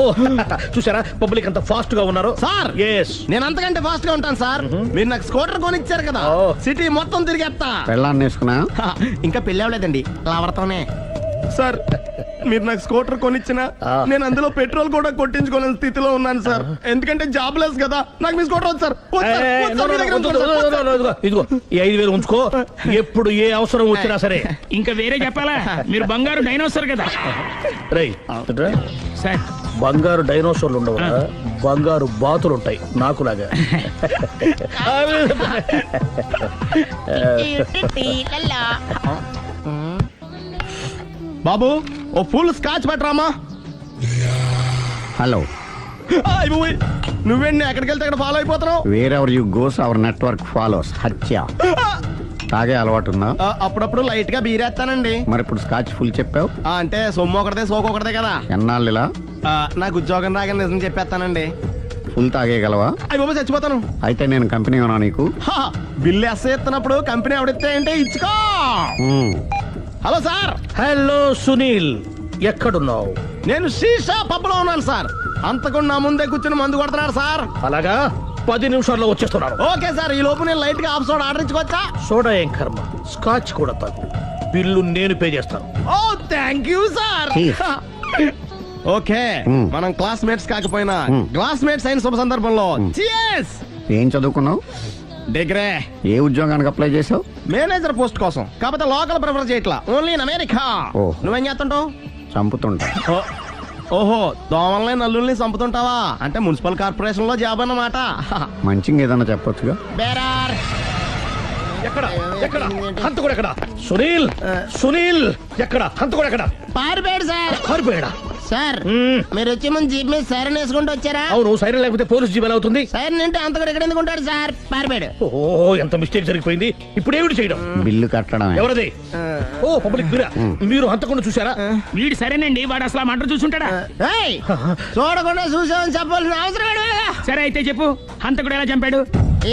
చూసారా, పబ్లిక్ అంత ఫాస్ట్ గా ఉన్నారు సార్. ఎస్, నేను అంతకంటే ఫాస్ట్ గా ఉంటాను సార్. మీరు నాకు స్కూటర్ కొనిచ్చారు కదా, సిటీ మొత్తం తిరిగేస్తా. పెళ్ళాన్ని వేసుకున్నా? ఇంకా పెళ్లి అవ్వలేదండి, లావడతానే. సార్, మీరు నాకు స్కూటర్ కొనిచ్చిన నేను అందులో పెట్రోల్ కూడా కొట్టించుకోలేని స్థితిలో ఉన్నాను సార్. ఎందుకంటే జాబ్ లెస్ కదా, నాకు మీ స్కూటర్ వద్దు సార్. ఇదిగో ఈ 5000 ఉంచుకో, ఎప్పుడు ఏ అవసరం వచ్చినా సరే. ఇంకా వేరే చెప్పాలా? మీరు బంగారు డైనోసార్ కదా. రై సార్, బంగారు డైనోసార్లు ఉండవు, బంగారు బాతులు ఉంటాయి నాకులాగా. బాబు, ఓ ఫుల్ స్కాచ్ పెట్టరామా. హలో. నువ్వేంటి ఎక్కడికి వెళ్తే అక్కడ ఫాలో అయిపోతున్నావు? Wherever you goes our network follows. హత్య. తాగే అలవాటు ఉందా? అప్పుడప్పుడు లైట్ గా బీరేస్తానండి. మరి ఇప్పుడు స్కాచ్ ఫుల్ చెప్పావు అంటే సొమ్ము ఒకటిదే సోకు ఒకటిదే కదా. ఎన్నాళ్ళు ఇలా? నాకు ఉద్యోగం రాగానే నిజం చెప్పేస్తానండి. ఫుల్ తాగేయగలవా? అయ్యి బాబు, చచ్చిపోతాను. అయితే నేను కంపెనీ ఉన్నా నీకు? బిల్లు ఎస్ ఎత్తినప్పుడు కంపెనీ ఎవడితే అంటే ఇచ్చుకో. Hello sir. హలో సునీల్, ఎక్కడున్నావు? నేను శీషా పబ్బులో ఉన్నాను సార్. అంతకుండా నా ముందే కూర్చుని మందు కొడుతున్నాడు సార్. అలాగా 10 నిమిషాల్లో వచ్చేస్తున్నారు. ఓకే సార్, ఈ లోపు నేను లైట్ గా హాఫ్ సోడా ఆర్డర్ ఇచ్చుకోవచ్చా? సోడా ఏం కర్మ, స్కాచ్ కూడా తగ్గు. బిల్లు నేను పే చేస్తాను. ఓ థ్యాంక్ యూ సార్. ఓకే, మనం క్లాస్మేట్స్ కాకపోయినా క్లాస్మేట్స్ అయిన శుభ సందర్భంలో cheers. ఏం చదువుకున్నావు? డిగ్రీ. ఏ ఉద్యోగానికి అప్లై చేసావు? మేనేజర్ పోస్ట్ కోసం, కాకపోతే లోకల్ ప్రిఫర్ చేయట్లా, ఓన్లీ ఇన్ అమెరికా. ఓ. నువ్వేం చేస్తుంటావు? చంపుతుంటా. ఓహో, దోమల్ని నల్లుల్ని చంపుతుంటావా? అంటే మున్సిపల్ కార్పొరేషన్ లో జాబ్ అన్నమాట. మంచిగా ఏదన్నా చెప్పొచ్చుగా. బేరార్. ఎక్కడ ఎక్కడ హంతకుడు ఎక్కడ? సునీల్, సునీల్ ఎక్కడ? హంతకుడు ఎక్కడ? పారిపోయాడు సార్. పారిపోయాడా? సార్ మీరు వచ్చే ముందు జీప్ మీద సైరన్ వేసుకుంటూ వచ్చారా? అవును, సైరన్ లేకపోతే పోలీస్ జీవన్ అవుతుంది. సైరన్ అంటే అంత కూడా ఎక్కడ ఎందుకు ఉంటాడు సార్? పారిపోయాడు. ఓ, ఎంత మిస్టేక్ జరిగిపోయింది. ఇప్పుడు ఏమిటి చేయడం? బిల్లు కట్టడం. ఎవరది? ఓ, పబ్లిక్ బిరా. మీరు హంతకుండా చూసారా? వీడు సరేనండి, వాడు అసలు మంట చూసుంటాడా? ఏయ్, చూడకుండా చూసామని చెప్పాల్సిన అవసరం ఏంటి? సరే అయితే చెప్పు, హంతకుడు ఎలా చంపాడు?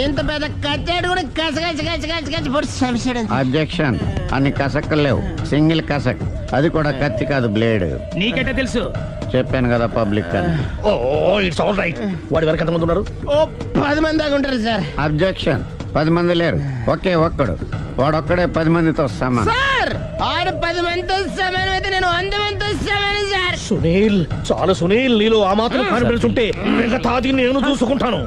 ఇంత పెద్ద కచ్చాడు కూడా కచ్చ పొడి చంపేశాడు. అబ్జెక్షన్. అన్ని కసక్కలు లేవు, సింగిల్ కసక్. అది కూడా కత్తి కాదు, బ్లేడ్. నీకెట్టా తెలుసు? చెప్పాను కదా పబ్లిక్ అని. ఓ, ఇట్స్ ఆల్ రైట్. వాడి వరకు ఎంతమంది ఉన్నారు? ఓ 10 మంది దాకా ఉంటారు సార్. అబ్జెక్షన్. 10 మంది లేరు, ఒకే ఒక్కడు. వాడొక్కడే 10 మందితో సమానం. సార్ ఆడు 10 మందితో సమానం అయితే నేను 100 మందితో సమానం సార్. సునీల్, చాలా సునీల్, నీలో ఆ మాత్రం కాన్ఫిడెన్స్ ఉంటే మిగతాది నేను చూసుకుంటాను.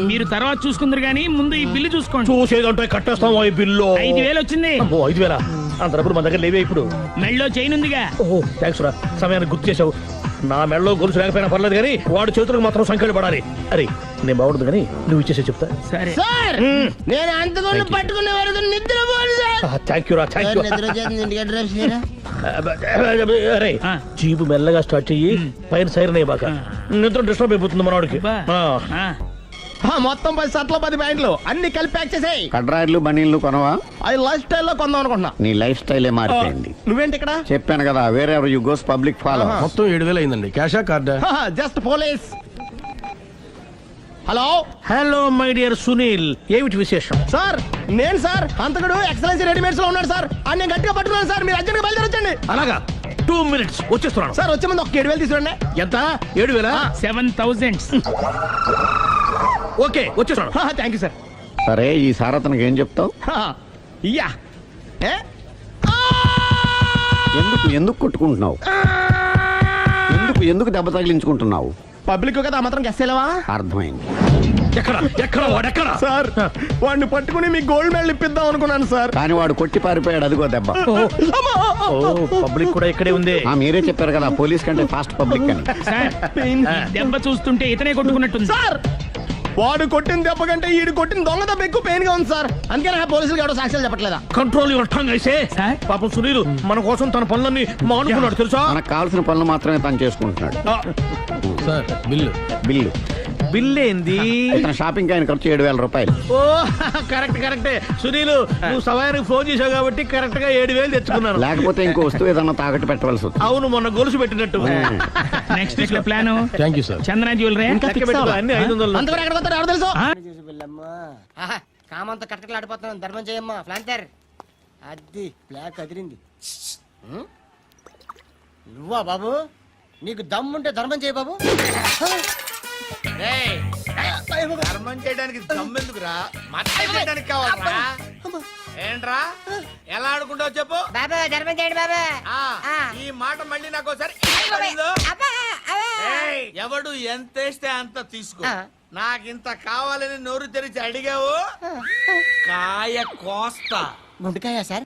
మీరు తర్వాత చూసుకుందరు గానీ ముందు ఈ బిల్లు చూసుకోండి. చూసేదంటే కట్టేస్తాం ఈ బిల్లు. 5,000 వచ్చింది. 5,000? అంత డబ్బులు మన దగ్గర లేవే ఇప్పుడు. మెళ్ళో చైన్ ఉందిగా. ఓహో, థ్యాంక్స్ రా, సమయానికి గుర్తు చేసావు. నా మెడలో గొలుసు లేకపోయినా పర్లేదు కానీ వాడి చేతులకు మాత్రం సంఖ్యలు పడాలి. అరే, నేను బాగుండదు కానీ నువ్వు ఇచ్చేసే చెప్తా. సరే సార్ నేను అంతకుండా పట్టుకునే వరకు నిద్రపోను సార్. థ్యాంక్ యూ రా, థ్యాంక్ యూ. నిద్ర చేస్తుంది ఇంటికి అడ్రస్ చేయరా? అరే, జీపు మెల్లగా స్టార్ట్ చెయ్యి, పైన సైరన్ అయ్యి బాగా. నిద్ర డిస్టర్బ్ అయిపోతుంది మనవాడికి. మొత్తం 10 షర్ట్లు 10 ప్యాంట్లు అన్ని కలిపి ప్యాక్ చేసేయ్. కడ్రాయిలు బనీళ్లు కొనవా? అవి లైఫ్ స్టైల్లో కొందాం అనుకుంటున్నా. నీ లైఫ్ స్టైలే మారిపోయింది. నువ్వేంటి ఇక్కడ? చెప్పాను కదా, వేరే ఎవరు యు గోస్ పబ్లిక్ ఫాలో. మొత్తం 7,000 అయిందండి. క్యాషా కార్డా? Just police. Hello hello my dear Sunil, ఏమిటి విశేషం? సార్ నేను సార్ అంతకుడు ఎక్సలెన్సీ రెడీమేడ్స్ లో ఉన్నాడు సార్. అని నేను గట్టిగా పట్టుకున్నాను సార్. మీరు అర్జెంట్గా బయలుదేరొచ్చండి. అలాగా, 2 minutes వచ్చేస్తున్నాను. సార్ వచ్చే ముందు ఒక 7,000 తీసుకురండి. ఎంత? 7,000? 7,000. ఓకే, వచ్చేస్తున్నాను. Thank you sir. సరే, ఈ సారతనకి ఏం చెప్తావు? ఇయ్యా ఎందుకు ఎందుకు కొట్టుకుంటున్నావు? ఎందుకు దెబ్బ తగిలించుకుంటున్నావు? పబ్లిక్ కదా మాత్రం గెస్సేలవా? అర్థమైంది. ఎక్కడ ఎక్కడ వాడెక్కడ? సార్ వాడిని పట్టుకుని మీ గోల్డ్ మెడల్ ఇప్పిద్దాం అనుకున్నాను సార్. కానీ వాడు కొట్టి పారిపోయాడు, అదిగో దెబ్బ. పబ్లిక్ కూడా ఇక్కడే ఉంది. మీరే చెప్పారు కదా పోలీస్ కంటే ఫాస్ట్ పబ్లిక్ అని. సార్, దెబ్బ చూస్తుంటే ఇతనే కొట్టుకున్నట్టుంది. సార్ వాడు కొట్టిన దెబ్బ కంటే ఈడు కొట్టిన దొంగ దెబ్బ ఎక్కువ పెయిన్ గా ఉంది సార్. అందుకే పోలీసులు ఎవడో సాక్ష్యాలు చెప్పట్లేదా? కంట్రోల్ యువర్ టంగ్ అయితే. పాపం సునీల్ మన కోసం తన పనులన్నీ మానుకున్నాడు తెలుసా? మనకు కావాల్సిన పనులు మాత్రమే తను చేసుకుంటున్నాడు. Sir bill. బిల్లు బిల్ ఏంది? ఇతను షాపింగ్ ఆయన ఖర్చు 7,000 రూపాయలు. ఓ కరెక్ట్ కరెక్టే సునీల్, నువ్వు సమయానికి ఫోన్ చేసావు కాబట్టి కరెక్ట్ గా 7,000 తెచ్చుకున్నాను. లేకపోతే ఇంకో వస్తువు ఏదన్నా తాకట్టు పెట్టవలసి వస్తుంది. అవును, మొన్న గొలుసు పెట్టినట్టు. నెక్స్ట్ వీక్ లో plan thank you sir. Chandana jewellery. అన్ని 500. అంతకు ఎక్కడ పోతారు ఎవరు తెలుసు? కామంత కట్టకలాడిపోతున్నాను. ధర్మం చేయమ్మా ఫ్లాంటర్. అది బ్లాక్ అదిరింది. నువ్వా బాబు? నీకు దమ్ముంటే ధర్మం చేయ బాబు. ధర్మం చేయడానికి దమ్మెందుకురా? మతం చేయడానికి కావాలరా? ఏంట్రా ఎలా ఆడుకుంటావు చెప్పు? బాబా ధర్మం చేయండి బాబా. ఈ మాట మళ్ళీ నాకు ఒకసారి ఎవడు ఎంత వేస్తే అంత తీసుకో. నాకింత కావాలని నోరు తెరిచి అడిగావు, కాయ కోస్తా. గుంటకాయ సార్?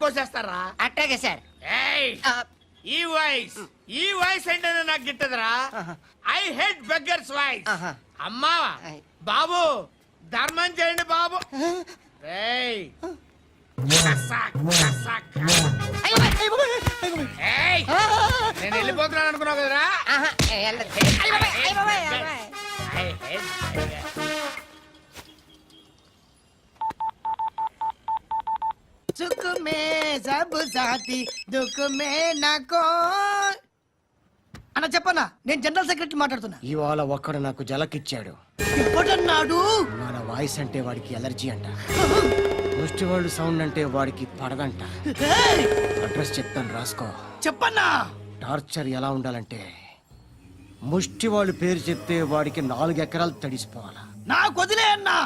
కోసేస్తారా? అట్టాగే సార్. ఈ వాయిస్ అంటేనే నాకు గిట్టదురా. I hate beggars voice. అమ్మా బాబు ధర్మం చేయండి బాబు. నేను వెళ్ళిపోతున్నాను అనుకున్నావు కదరా? సుఖ మే సబ్ సాథీ దుఃఖ మే నాకో. అన్న చెప్పన్నా, నేను జనరల్ సెక్రటరీ మాట్లాడుతున్నా. ఇవాళ ఒక్కడు నాకు జలకిచ్చాడు. ఎవడన్నాడు? మన వాయిస్ అంటే వాడికి ఎలర్జీ అంట. ముష్టి వాళ్ళు సౌండ్ అంటే వాడికి పడదంట. అడ్రస్ చెప్తాను రాసుకో. చెప్పన్నా. టార్చర్ ఎలా ఉండాలంటే ముష్టి వాళ్ళు పేరు చెప్తే వాడికి 4 ఎకరాలు తడిసిపోవాలా. నాకు వదిలే అన్నా,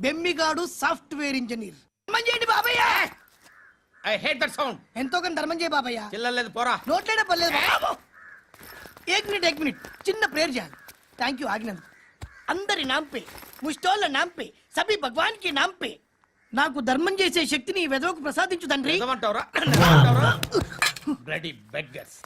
బెమ్మిగాడు సాఫ్ట్వేర్ ఇంజనీర్. ధర్మం చేయండి బాబయ్య. I hate that sound. ఎంతో కొంత ధర్మం చేయ బాబయ్య. చిల్లలేదు పోరా. నోట్లేనే పర్లేదు బాబు. ఏక్ మినిట్ చిన్న ప్రేయర్ చేయాలి. థ్యాంక్ యూ ఆగినందుకు. అందరి నాంపే, ముష్టోళ్ళ నాంపే, సభీ భగవాన్ కి నాంపే నాకు ధర్మం చేసే శక్తిని ఈ వెదవకు ప్రసాదించు తండ్రి. ఏమంటావురా? Bloody beggars.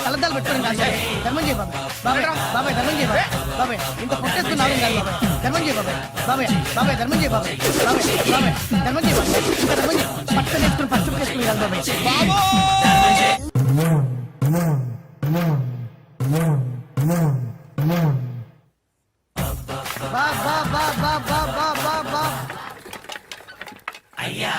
కలద్దాలు పెట్టుకోండి ధర్మం చేయ బాబాయ్. బాబాయ్ ధర్మం చేయ బాబాయ్. ఇంత పొట్టేస్తున్నావు ధర్మం చేయ బాబాయ్. బాబాయ్ ధర్మం చేయ బాబాయ్. ధర్మం చేయ బాబాయ్. ఇంకా ధర్మం చేయ పట్టు వేసుకుని పట్టు వేసుకుని బాబాయ్. అయ్యా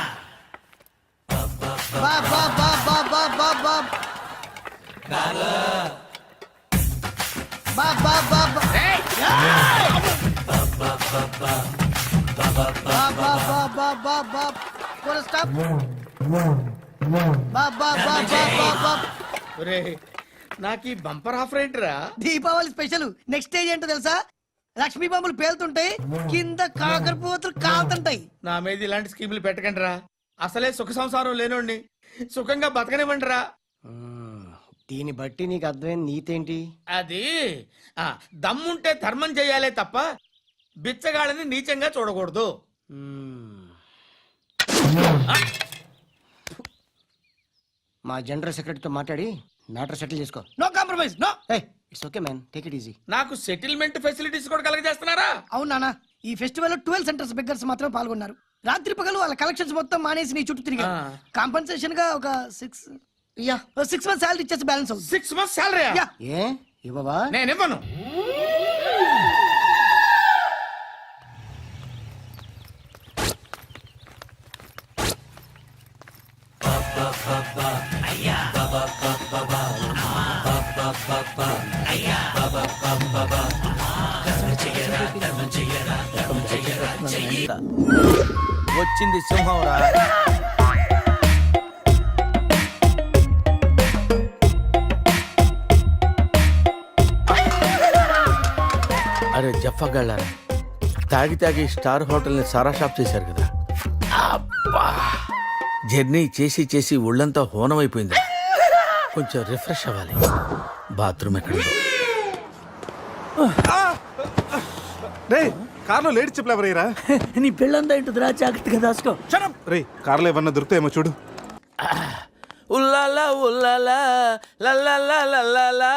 నాకు ఈ బంపర్ ఆఫర్ ఏంటిరా? దీపావళి స్పెషల్. నెక్స్ట్ స్టేజ్ ఏంటో తెలుసా? లక్ష్మీ బాంబులు పేలుతుంటాయి, కింద కాకరపోతులు కాలుతుంటాయి. నా మీద ఇలాంటి స్కీములు పెట్టకండి రా. అసలే సుఖ సంసారం లేనోడిని సుఖంగా బతకనివ్వండి రా. దీన్ని బట్టి నీకు అర్థమైన నీతేంటి? అది దమ్ముంటే ధర్మం చెయ్యాలే తప్ప బిచ్చగాళ్ళని నీచంగా చూడకూడదు. మా జనరల్ సెక్రటరీతో మాట్లాడి మ్యాటర్ సెటిల్ చేసుకో. No compromise. No. It's okay man, take it easy. నాకు సెటిల్మెంట్ ఫెసిలిటీస్ కూడా కలగజేస్తున్నారా? అవును నాన్న, ఈ ఫెస్టివల్ లో 12 సెంటర్స్ బెగ్గర్స్ మాత్రమే పాల్గొన్నారు. రాత్రి పగలు వాళ్ళ కలెక్షన్స్ మొత్తం మానేసి నీ చుట్టూ తిరిగారు. కాంపన్సేషన్ గా ఒక 6 మంత్స్ సాలరీ ఇచ్చేసి బ్యాలెన్స్ అవుతుంది. 6 months సాలరీ? ఏ ఇవ్వవా? నేను ఇవ్వను. వచ్చింది సింహం రా. అరే జఫాగాళ్ళారా, తాగి తాగి స్టార్ హోటల్ ని సారా షాప్ చేశారు కదా. అబ్బా, జర్నీ చేసి చేసి ఒళ్ళంతా హోనం అయిపోయింది. కొంచెం రిఫ్రెష్ అవ్వాలి. బాత్రూమ్ ఎక్కడ? కార్లో లేడీ చెప్పులు ఎవరయ్యరా? నీ పెళ్ళంతా ఇంటుందిరా, జాగ్రత్తగా దాచుకో. రే, కార్లో ఏమన్నా దొరుకుతాయేమో చూడు. ఉల్లాలా ఉల్లాలా లల్లాలా లల్లాలా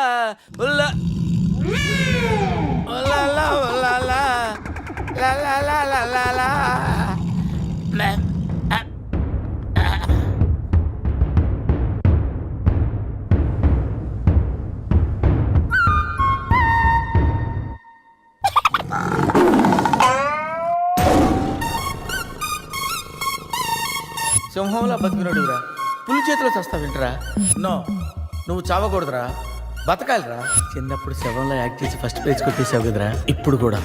ఉల్లా ఉల్లాలా ఉల్లాలా లల్లాలా లల్లాలా. సింహంలా బతికినడురా, పులి చేతిలో చస్తావింటరా? నో, నువ్వు చావకూడదురా, బతకాలిరా. చిన్నప్పుడు శవంలో యాక్ట్ చేసి ఫస్ట్ ప్రైజ్ కొట్టేసావు కదరా. ఇప్పుడు కూడా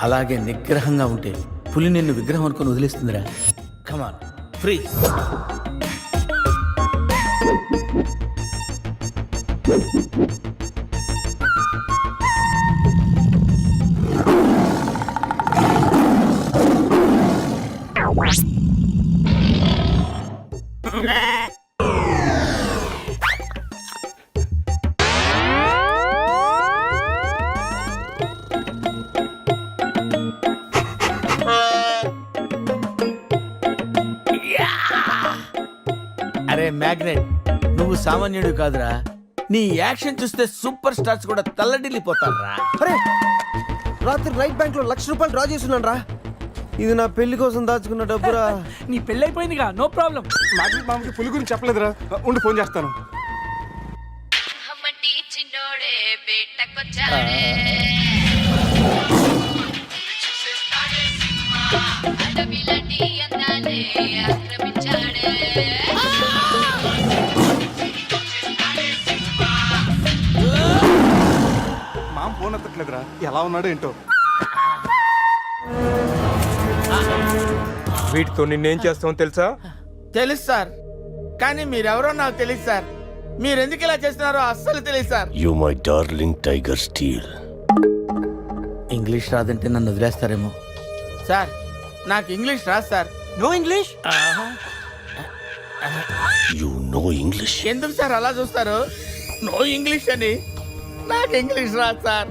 అలాగే నిగ్రహంగా ఉంటే పులి నిన్ను విగ్రహం అనుకుని వదిలేస్తుందిరా. కమాన్, ఫ్రీ. అరే మ్యాగ్నెట్, నువ్వు సామాన్యుడు కాదురా. నీ యాక్షన్ చూస్తే సూపర్ స్టార్స్ కూడా తల్లడిల్లిపోతారా. అరే, రాత్రి రైట్ బ్యాంక్ లో ₹1,00,000 డ్రా చేస్తున్నాను రా. ఇది నా పెళ్లి కోసం దాచుకున్న డబ్బురా. నీ పెళ్లి అయిపోయిందిగా, నో ప్రాబ్లం. మామకి పులి గురించి చెప్పలేదురా. ఉండి ఫోన్ చేస్తాను. అడవిలంటి అందాలే ఆక్రమించాడే. రావట్లేదురా. ఎలా ఉన్నాడో ఏంటో. వీటితో నిన్నేం చేస్తామో తెలుసా? తెలుసు సార్, కానీ మీరెవరో నాకు తెలియదు సార్. మీరు ఎందుకు ఇలా చేస్తున్నారో అస్సలు తెలియదు sir. You my darling tiger steel. English రాదంటే నన్ను వదిలేస్తారేమో సార్. నాకు ఇంగ్లీష్ రాదు sir. No English. You no English. ఎందుకు సార్ అలా చూస్తారు? నో ఇంగ్లీష్ అని. నాకు ఇంగ్లీష్ రాదు సార్.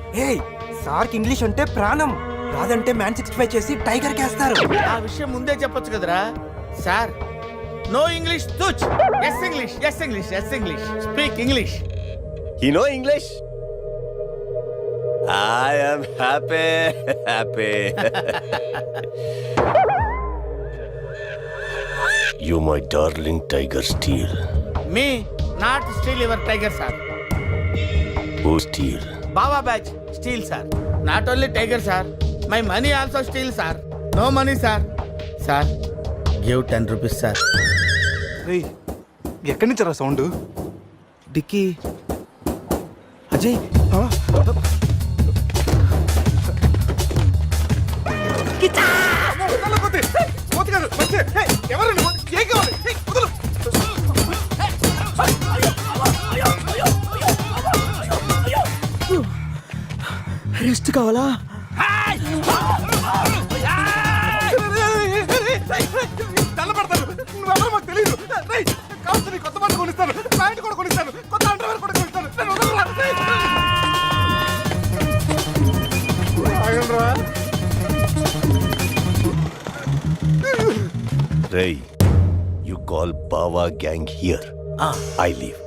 సార్కి ఇంగ్లీష్ అంటే ప్రాణం. రాదంటే మ్యాన్ 65 చేసి టైగర్ కేస్తారు. ఆ విషయం ముందే చెప్పొచ్చు కదరా sir. No English touch. Yes English, yes English, yes English. Speak English. You no English. I am happy. You my darling tiger steel. Me not steal your tiger sir. Who steal? బాబా batch steal sir. Not only tiger sir, my money also steal sir. No money sir. Sir give 10 rupees sir. రేయ్, ఎక్కడి నుంచి రా sound? Dicky Ajay. Rest కావాలా? నువ్వెవరో మాకు తెలియదు. రేయ్, కావచ్చు నీ కొత్త బట్టలు కొనిస్తాను, ప్యాంట్ కూడా కొనిస్తాను, కొత్త అండర్వేర్ కూడా కొనిస్తాను. నేను వదలరా. ఆగండ్రా. Ray, you call Bawa gang here. I leave.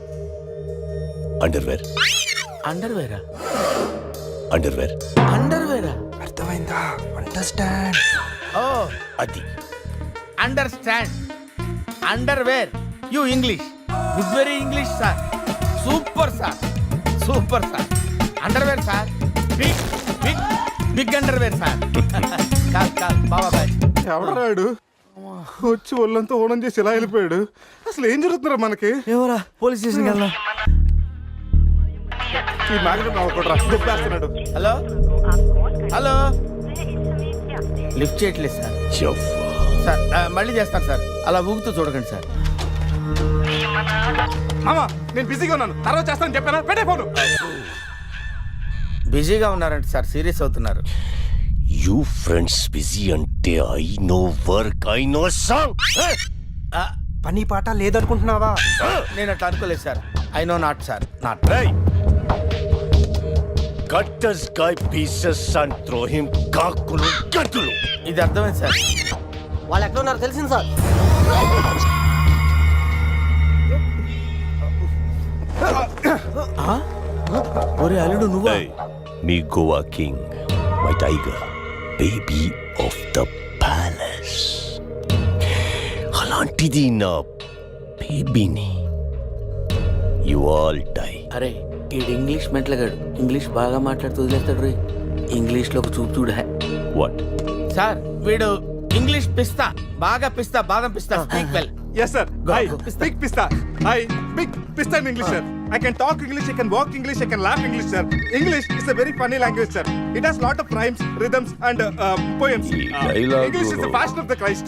Underwear. అండర్వేరా? Underwear. అండర్వేరా? అర్థమైందా? Understand. Oh Adi. Understand. Underwear. You English good, very English sir. Super sir, super sir. Underwear sir, big big big underwear sir. కాదు కాదు, బాబా batch. ఎవడరాడు వచ్చి ఒళ్ళంతా ఓనం చేసి ఇలా వెళ్ళిపోయాడు? అసలు ఏం జరుగుతున్నారా మనకి? ఎవరా? పోలీస్ స్టేషన్కి వెళ్దాం. ఈ మ్యాగ్నెట్ నవ్వకూడరా, దుబ్బేస్తున్నాడు. హలో హలో, లిఫ్ట్ చేయట్లేదు సార్. సార్ మళ్ళీ చేస్తాను సార్. అలా ఊగుతూ చూడకండి సార్. మామా, నేను బిజీగా ఉన్నాను, తర్వాత చేస్తానని చెప్పాను. పెట్టే ఫోను. బిజీగా ఉన్నారంట సార్, సీరియస్ అవుతున్నారు. You friends busy ante I know work, I know song. పని పాట లేదనుకుంటున్నావా? నేను అట్లా అనుకోలేదు sir. I know not sir, not. Hey! Cut this guy pieces and throw him kakulu gatulu. ఇది అర్థమైంది సార్. వాళ్ళు ఎక్కడ ఉన్నారు తెలిసింది సార్. ఒరే అల్లుడు నువ్వు. Hey, me Goa king, my tiger, baby of the palace. అలాంటిది నా బేబీని. You all die. అరే ఈడు ఇంగ్లీష్ మెంట్లగాడు. ఇంగ్లీష్ బాగా మాట్లాడుతూ వదిలేస్తాడు రే. ఇంగ్లీష్లో ఒక చూపు చూడ. What? సార్ వీడు ఇంగ్లీష్ పిస్తా, బాగా పిస్తా, బాదం పిస్తా. Speak well. Yes sir. Hi, big pista. Hi, big pista in English sir. I can talk English, I can walk English, I can laugh English sir. English is a very funny language sir. It has lot of rhymes, rhythms and poems. English is the fashion of the Christ.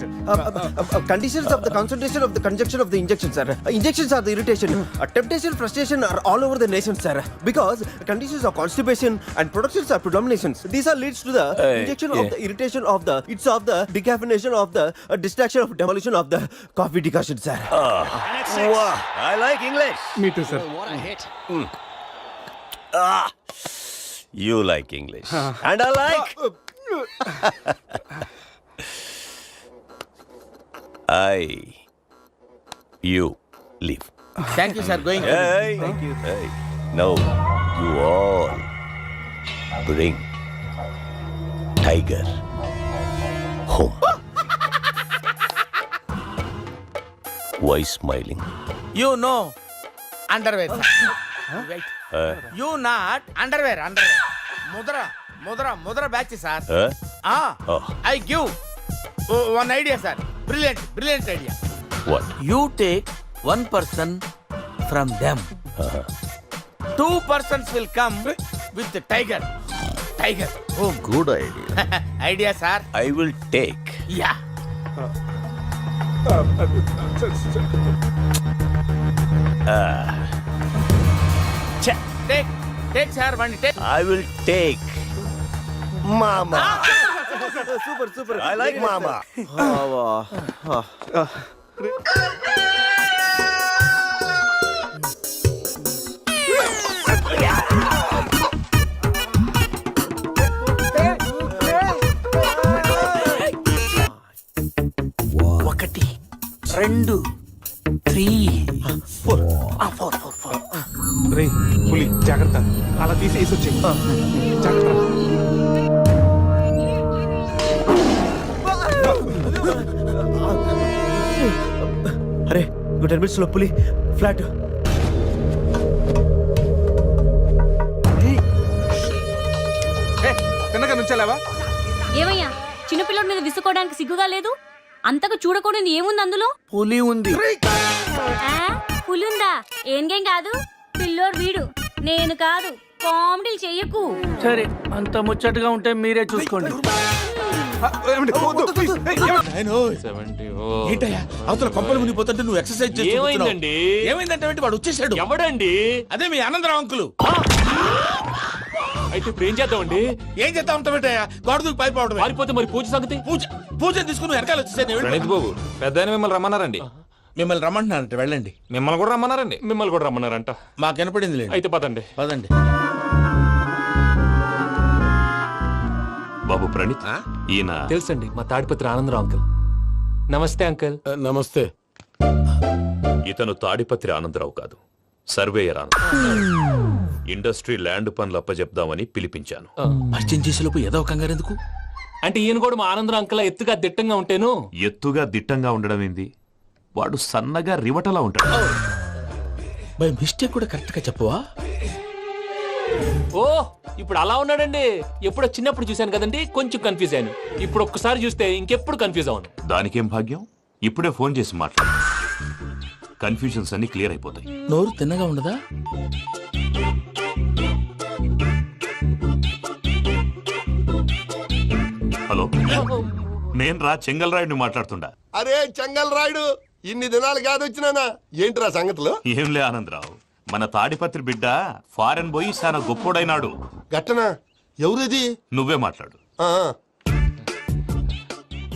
Conditions of the concentration of the conjunction of the injection, sir. Injections are the irritation. Temptation, frustration are all over the nation, sir. Because conditions of constipation and productions are predominations. These are leads to the injection of the irritation of the, it's of the decaffeination of the distraction of demolition of the coffee decoction, sir. Wow, I like English. Me too sir. You like English. And I like. You leave. Thank you sir. Going. Hey. Thank you. Hey. Now you all bring Tiger home. Why smiling? You know underwear. You not underwear. Underwear Mudra Mudra Mudra batch sir. I give one idea sir. Brilliant brilliant idea. What? You take 1 person from them. 2 persons will come with the tiger. Tiger good idea. Idea sir. I will take. Yeah take take sir బండి take. I will take. మామా super super I like మామా. ఒకటి రెండు three రే పులి జాగ్రత్త, అలా తీసి వేసి వచ్చి జాగ్రత్త. అరే 10 minutes లో పులి ఫ్లాట్. తిన్నగా నుంచాలేవా? ఏమయ్యా చిన్నపిల్లడి మీద విసుకోవడానికి సిగ్గుగా లేదు? అంతకు చూడకూడదు ఏముంది అందులో? పులి ఉంది. పులుందా? ఏం కాదు, పిల్లోడు వీడు, నేను కాదు. కామెడీలు చెయ్యకు. సరే అంత ముచ్చటగా ఉంటే మీరే చూసుకోండి. ఏంటయ్యా అవతల కొంపలు మునిగిపోతుంటే నువ్వు ఎక్సర్సైజ్ చేస్తున్నావు? ఏమైందంటే వాడు వచ్చేసాడు. ఎవడండి? అదే మీ ఆనందరావు అంకులు. అయితే ఇప్పుడు ఏం చేద్దామండి? ఏం చేస్తా ఉంటావేటయ్యా? గోడ దూకి పైపోవడం. పారిపోతే మరి పూజ సంగతి? పూజ తీసుకుని వెనకాల వచ్చేసాను. ప్రణీత్ బాబు పెద్ద మిమ్మల్ని రమ్మన్నారండి. మిమ్మల్ని రమ్మంటున్నారంట, వెళ్ళండి. మిమ్మల్ని కూడా రమ్మన్నారండి. మిమ్మల్ని కూడా రమ్మన్నారంట. మాకు వినపడింది లేదు. అయితే పదండి. పదండి. బాబు ప్రణీత్, ఈయన తెలుసండి, మా తాడిపత్రి ఆనందరావు అంకుల్. నమస్తే అంకుల్. నమస్తే. ఇతను తాడిపత్రి ఆనందరావు కాదు, సర్వేయర్ ఆనందరావు. ఇండస్ట్రీ ల్యాండ్ పనులు అప్పచెప్దామని పిలిపించాను. పరిచయం చేసేలోపు ఏదో కంగారు ఎందుకు? అంటే ఈయన కూడా మా ఆనందరావు అంకుల్ ఎత్తుగా దిట్టంగా ఉంటేను. ఎత్తుగా దిట్టంగా ఉండడం ఏంది? వాడు సన్నగా రివటలా ఉంటాడు. బై మిస్టేక్ కూడా కరెక్ట్ గా చెప్పవా? ఓ ఇప్పుడు అలా ఉన్నాడండి. ఎప్పుడో చిన్నప్పుడు చూశాను కదండి, కొంచెం కన్ఫ్యూజ్ అయ్యాను. ఇప్పుడు ఒక్కసారి చూస్తే ఇంకెప్పుడు కన్ఫ్యూజ్ అవును. దానికేం భాగ్యం, ఇప్పుడే ఫోన్ చేసి మాట్లాడు. కన్ఫ్యూజన్స్ అన్ని క్లియర్ అయిపోతాయి. నోరు తిన్నగా ఉండదా? హలో, నేను రా చెంగల్ రాయుడిని మాట్లాడుతుండా. అరే చెంగల్ రాయుడు, ఇన్ని దినాలు కాదు వచ్చినానా? ఏంట్రా సంగతులు? ఏంలే ఆనందరావు, మన తాడిపత్రి బిడ్డ ఫారెన్ పోయి చాలా గొప్పోడైనాడు. గట్టనా? ఎవరిది? నువ్వే మాట్లాడు.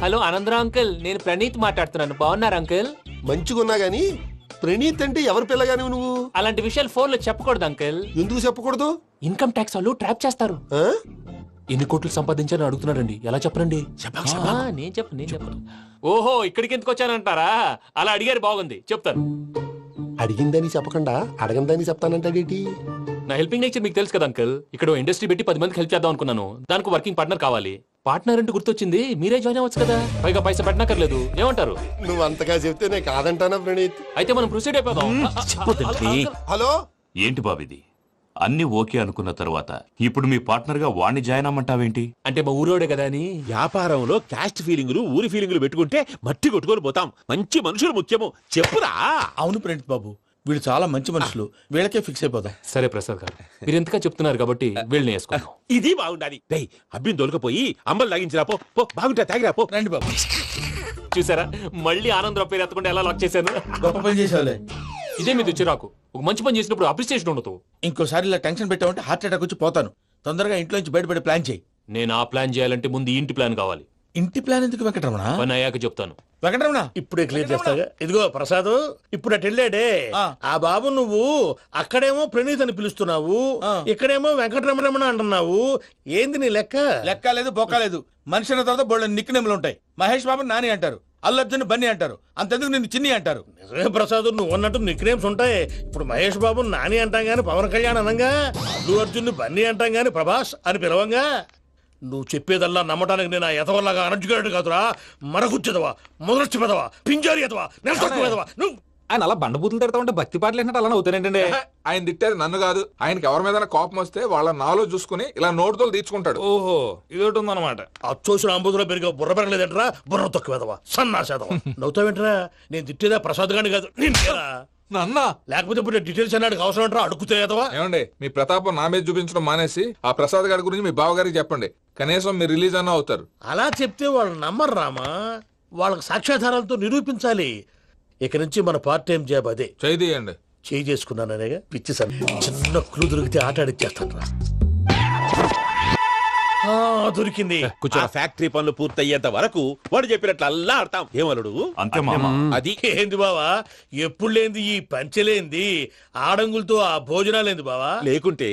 హలో ఆనందరావు అంకుల్, నేను ప్రణీత్ మాట్లాడుతున్నాను. బాగున్నారు అంకుల్? మంచిగున్నా గాని ప్రణీత్ అంటే ఎవరి పిల్లగాని నువ్వు? అలాంటి విషయాలు ఫోన్ లో చెప్పకూడదు అంకుల్. ఎందుకు చెప్పకూడదు? ఇన్కమ్ ట్యాక్స్ వాళ్ళు ట్రాప్ చేస్తారు. ఎన్ని కోట్లు సంపాదించాలని అడుగుతున్నారండి, ఎలా చెప్పరండి? నేను చెప్పను. ఓహో, ఇక్కడికి ఎందుకు వచ్చానంటారా? అలా అడిగారు, బాగుంది, చెప్తాను. అడిగిందని చెప్పకుండా అడగందని చెప్తానంటాడేటి? నా హెల్పింగ్ నేచర్ మీకు తెలుసు కదా అంకుల్. ఇక్కడ ఇండస్ట్రీ పెట్టి 10 మందికి హెల్ప్ చేద్దాం అనుకున్నాను. దానికి వర్కింగ్ పార్ట్నర్ కావాలి. పార్ట్నర్ అంటే గుర్తొచ్చింది, మీరే జాయిన్ అవ్వచ్చు కదా. పైగా పైసా పెట్టనక్కర్లేదు. ఏమంటారు? నువ్వు అంతగా చెప్తే నేను కాదంటానా ప్రణీత్? అయితే మనం ప్రొసీడ్ అయిపోదాం. హలో, ఏంటి బాబిది? అన్ని ఓకే అనుకున్న తర్వాత ఇప్పుడు మీ పార్ట్నర్ గా వాణ్ణి జాయిన్ అమ్మంటావేంటి? అంటే మా ఊరోడే కదా అని. వ్యాపారంలో క్యాస్ట్ ఫీలింగులు, ఊరి ఫీలింగులు పెట్టుకుంటే మట్టి కొట్టుకొని పోతాం. మంచి మనుషులు ముఖ్యము. చెప్పురా. అవును ప్రణీత్ బాబు, వీళ్ళు చాలా మంచి మనుషులు. వీళ్ళకే ఫిక్స్ అయిపోదాం. సరే ప్రసాద్ గారు, మీరు ఎంతగా చెప్తున్నారు కాబట్టి వీళ్ళని వేసుకుందాం. ఇది బాగుండాలి. డై అబ్బిని దొలకపోయి అంబలు లాగించిరా పో. బాగుంటా, తాగిరా పో. రండి బాబు. చూసారా, మళ్ళీ ఆనందరావు పేరు ఎత్తకుండా ఎలా లాక్ చేశాను. గొప్ప పని చేసేవాళ్ళే. ఇదే మీద చిరాకు. ఒక మంచి పని చేసినప్పుడు అప్రిసియేషన్ ఉండదు. ఇంకోసారి ఇలా టెన్షన్ పెట్టామంటే హార్ట్ అటాక్ వచ్చి పోతాను. తొందరగా ఇంట్లో నుంచి బయటపడే ప్లాన్ చేయి. నేను ఆ ప్లాన్ చేయాలంటే ముందు ఈ ఇంటి ప్లాన్ కావాలి. ఇంటి ప్లాన్ ఎందుకు వెంకటరమణ? పని అయ్యాక చెప్తాను. వెంకటరమణ ఇప్పుడే క్లియర్ చేస్తాగా. ఇదిగో ప్రసాద్, ఇప్పుడు అటు వెళ్ళాడే ఆ బాబు, నువ్వు అక్కడేమో ప్రణీత్ అని పిలుస్తున్నావు, ఇక్కడేమో వెంకటరమణ అంటున్నావు. ఏంది నీ లెక్క? లెక్క లేదు, బొక్క లేదు. మనిషి అన్న తర్వాత బోళ్ళ నిక్నెమ్లు ఉంటాయి. మహేష్ బాబు నాని అంటారు, అల్లు అర్జున్ బన్నీ అంటారు, అంతెందుకు నిన్ను చిన్ని అంటారు. నిజమే ప్రసాద్, నువ్వు అన్నట్టు నిక్నేమ్స్ ఉంటాయి. ఇప్పుడు మహేష్ బాబు నాని అంటాం గాని పవన్ కళ్యాణ్ అనంగా, అల్లు అర్జున్ బన్నీ అంటాం గాని ప్రభాస్ అని పిలవంగా. నువ్వు చెప్పేదల్లా నమ్మటానికి నేను ఆ ఎతవల్లాగా అనర్జుకేటెడ్ కాదురా. మరగుచ్చదవా, మొదలచ్చి పెదవా, పింజారి ఎదవా, నెలసొక్కు పెదవా. నువ్వు ఆయన అలా బండబూతులు తిడతా ఉంటే భక్తి పాటలు ఏంటంటే అలా అవుతానంటే. ఆయన తిట్టేది నన్ను కాదు, ఆయనకి ఎవరి మీద కోపం వస్తే వాళ్ళ నాలో చూసుకుని ఇలా నోటుతో తీర్చుకుంటాడు. ఓహో, ఇదొకటి ఉందన్నమాట. అచ్చోసిన అంబుధులో పెరిగే బుర్ర పెరగలేదంటరా. బుర్ర తొక్కువేదవా, సన్నాసేదవా. నవ్వుతావేంట్రా? నేను తిట్టేదా ప్రసాద్ గాని కాదు, నిన్నేరా. నాన్న లేకపోతే ఇప్పుడు డీటెయిల్స్ అన్నాడు అవసరం అంటారా అడుగుతాయేదవా? ఏమండి మీ ప్రతాపం నా మీద చూపించడం మానేసి ఆ ప్రసాద్ గారి గురించి మీ బావగారికి చెప్పండి. కనీసం మీరు రిలీజ్ అన్న అవుతారు. అలా చెప్తే వాళ్ళు నమ్మరు రామా. వాళ్ళకి సాక్ష్యాధారాలతో నిరూపించాలి. ఇక నుంచి మన పార్ట్ టైం జాబ్ అదే. చేయండి. చేయి చేసుకున్నాననేగా పిచ్చి సార్. చిన్న క్లూ దొరికితే ఆట ఆడిచ్చేస్తాను రా. దొరికింది. ఆ ఫ్యాక్టరీ పనులు పూర్తయ్యేంత వరకు వాడు చెప్పినట్లు అల్లా ఆడతాం. ఏమలుడు అంతే మామ. అది ఏంది బావా ఎప్పుడు లేంది ఈ పంచలేంది ఆడంగులతో ఆ భోజనాలేంది బావా? లేకుంటే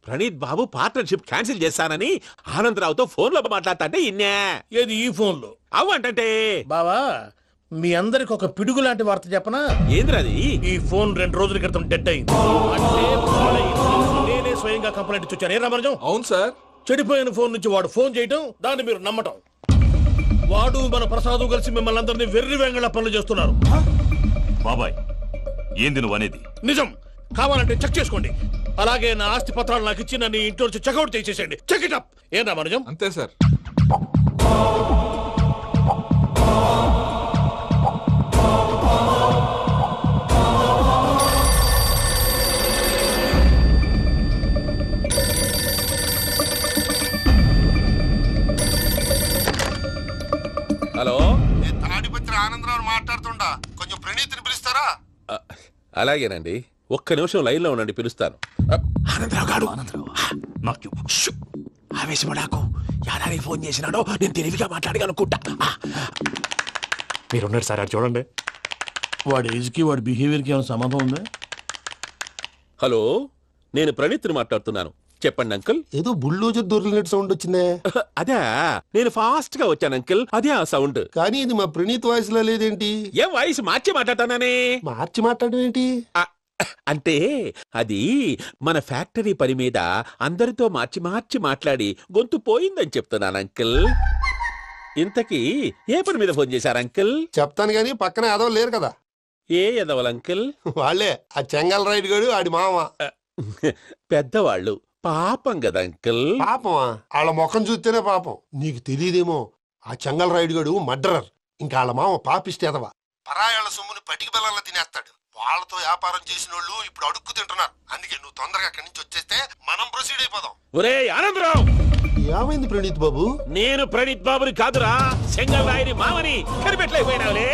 ప్రణీత్ బాబు పార్ట్నర్షిప్ క్యాన్సిల్ చేస్తానని ఆనందరావుతో ఫోన్ లో మాట్లాడతాంటే ఇన్నే. ఏది ఈ ఫోన్ లో? అవు అంటే బావా మీ అందరికి ఒక పిడుగు లాంటి వార్త చెప్పనా? ఏంద్రది? ఈ ఫోన్ 2 రోజుల క్రితం డెడ్ అయింది. అంటే పాడైంది. నేనే స్వయంగా కంప్లైంట్ ఇచ్చి వచ్చాను. ఏ రామరాజం? అవును సార్. చెడిపోయిన ఫోన్ నుంచి వాడు ఫోన్ చేయటం, దాన్ని మీరు నమ్మటం. వాడు మన ప్రసాదు కలిసి మిమ్మల్ని అందరినీ వెర్రి వెంగళ పనులు చేస్తున్నారు. బాబాయ్ ఏంది నువ్వు అనేది? నిజం. కావాలంటే చెక్ చేసుకోండి. అలాగే నా ఆస్తి పత్రాలు నాకు ఇచ్చి నన్ను ఇంట్లో నుంచి చెక్అౌట్ చేసేసండి. Check it up. ఏం రామరాజం? అంతే సార్. హలో, తాడిపత్రి ఆనందరావు మాట్లాడుతుండా, కొంచెం ప్రణీతిని పిలుస్తారా? అలాగేనండి. ఒక్క నిమిషం లైన్ లో ఉండండి, పిలుస్తాను. ఆనందరావు గాడు ఆవేశపడాకు. యాదానికి ఫోన్ చేసినాడో నేను తెలివిగా మాట్లాడగలనుకుంటా. మీరున్నారు సార్, అది చూడండి. వాడి ఏజ్కి వాడి బిహేవియర్కి ఏమైనా సంబంధం ఉందా? హలో, నేను ప్రణీత్ని మాట్లాడుతున్నాను. చెప్పండి అంకుల్. ఏదో బుల్డోజర్ దొరికినట్టు సౌండ్ వచ్చిందే. అదే, నేను ఫాస్ట్ గా వచ్చాను అంకుల్. అదే ఆ సౌండ్. కానీ ఇది మా ప్రణీత్ వాయిస్ లో లేదేంటి? ఏం వాయిస్ మార్చి మాట్లాడతానే? మార్చి మాట్లాడడం ఏంటి? అంటే అది మన ఫ్యాక్టరీ పని మీద అందరితో మార్చి మార్చి మాట్లాడి గొంతు పోయిందని చెప్తున్నాను అంకుల్. ఇంతకీ ఏ పని మీద ఫోన్ చేశారు అంకుల్? చెప్తాను గానీ పక్కన ఏదో లేరు కదా. ఏ ఎదవలు అంకుల్? వాళ్ళే ఆ చెంగల్ రైడ్ గడు ఆడి మామ. పెద్దవాళ్ళు పాపం కదా అంకుల్. పాపమా? వాళ్ళ ముఖం చూస్తేనే పాపం. నీకు తెలియదేమో, ఆ చెంగల్ రైడ్ గడు మర్డరర్. ఇంకా వాళ్ళ మామ పాపిస్తేదవా. పరాయాళ్ళ సొమ్ముని పటికి బెల్లంలో తినేస్తాడు. వాళ్ళతో వ్యాపారం చేసిన వాళ్ళు ఇప్పుడు అడుక్కు తింటున్నారు. అందుకే నువ్వు తొందరగా అక్కడి నుంచి వచ్చేస్తే మనం ప్రొసీడ్ అయిపోదాం. ఒరే ఆనందరావు! ఏమైంది ప్రణీత్ బాబు? నేను ప్రణీత్ బాబుని కాదురా, చెంగల్ రాయని మామని. కనిపెట్టలేకపోయినావులే.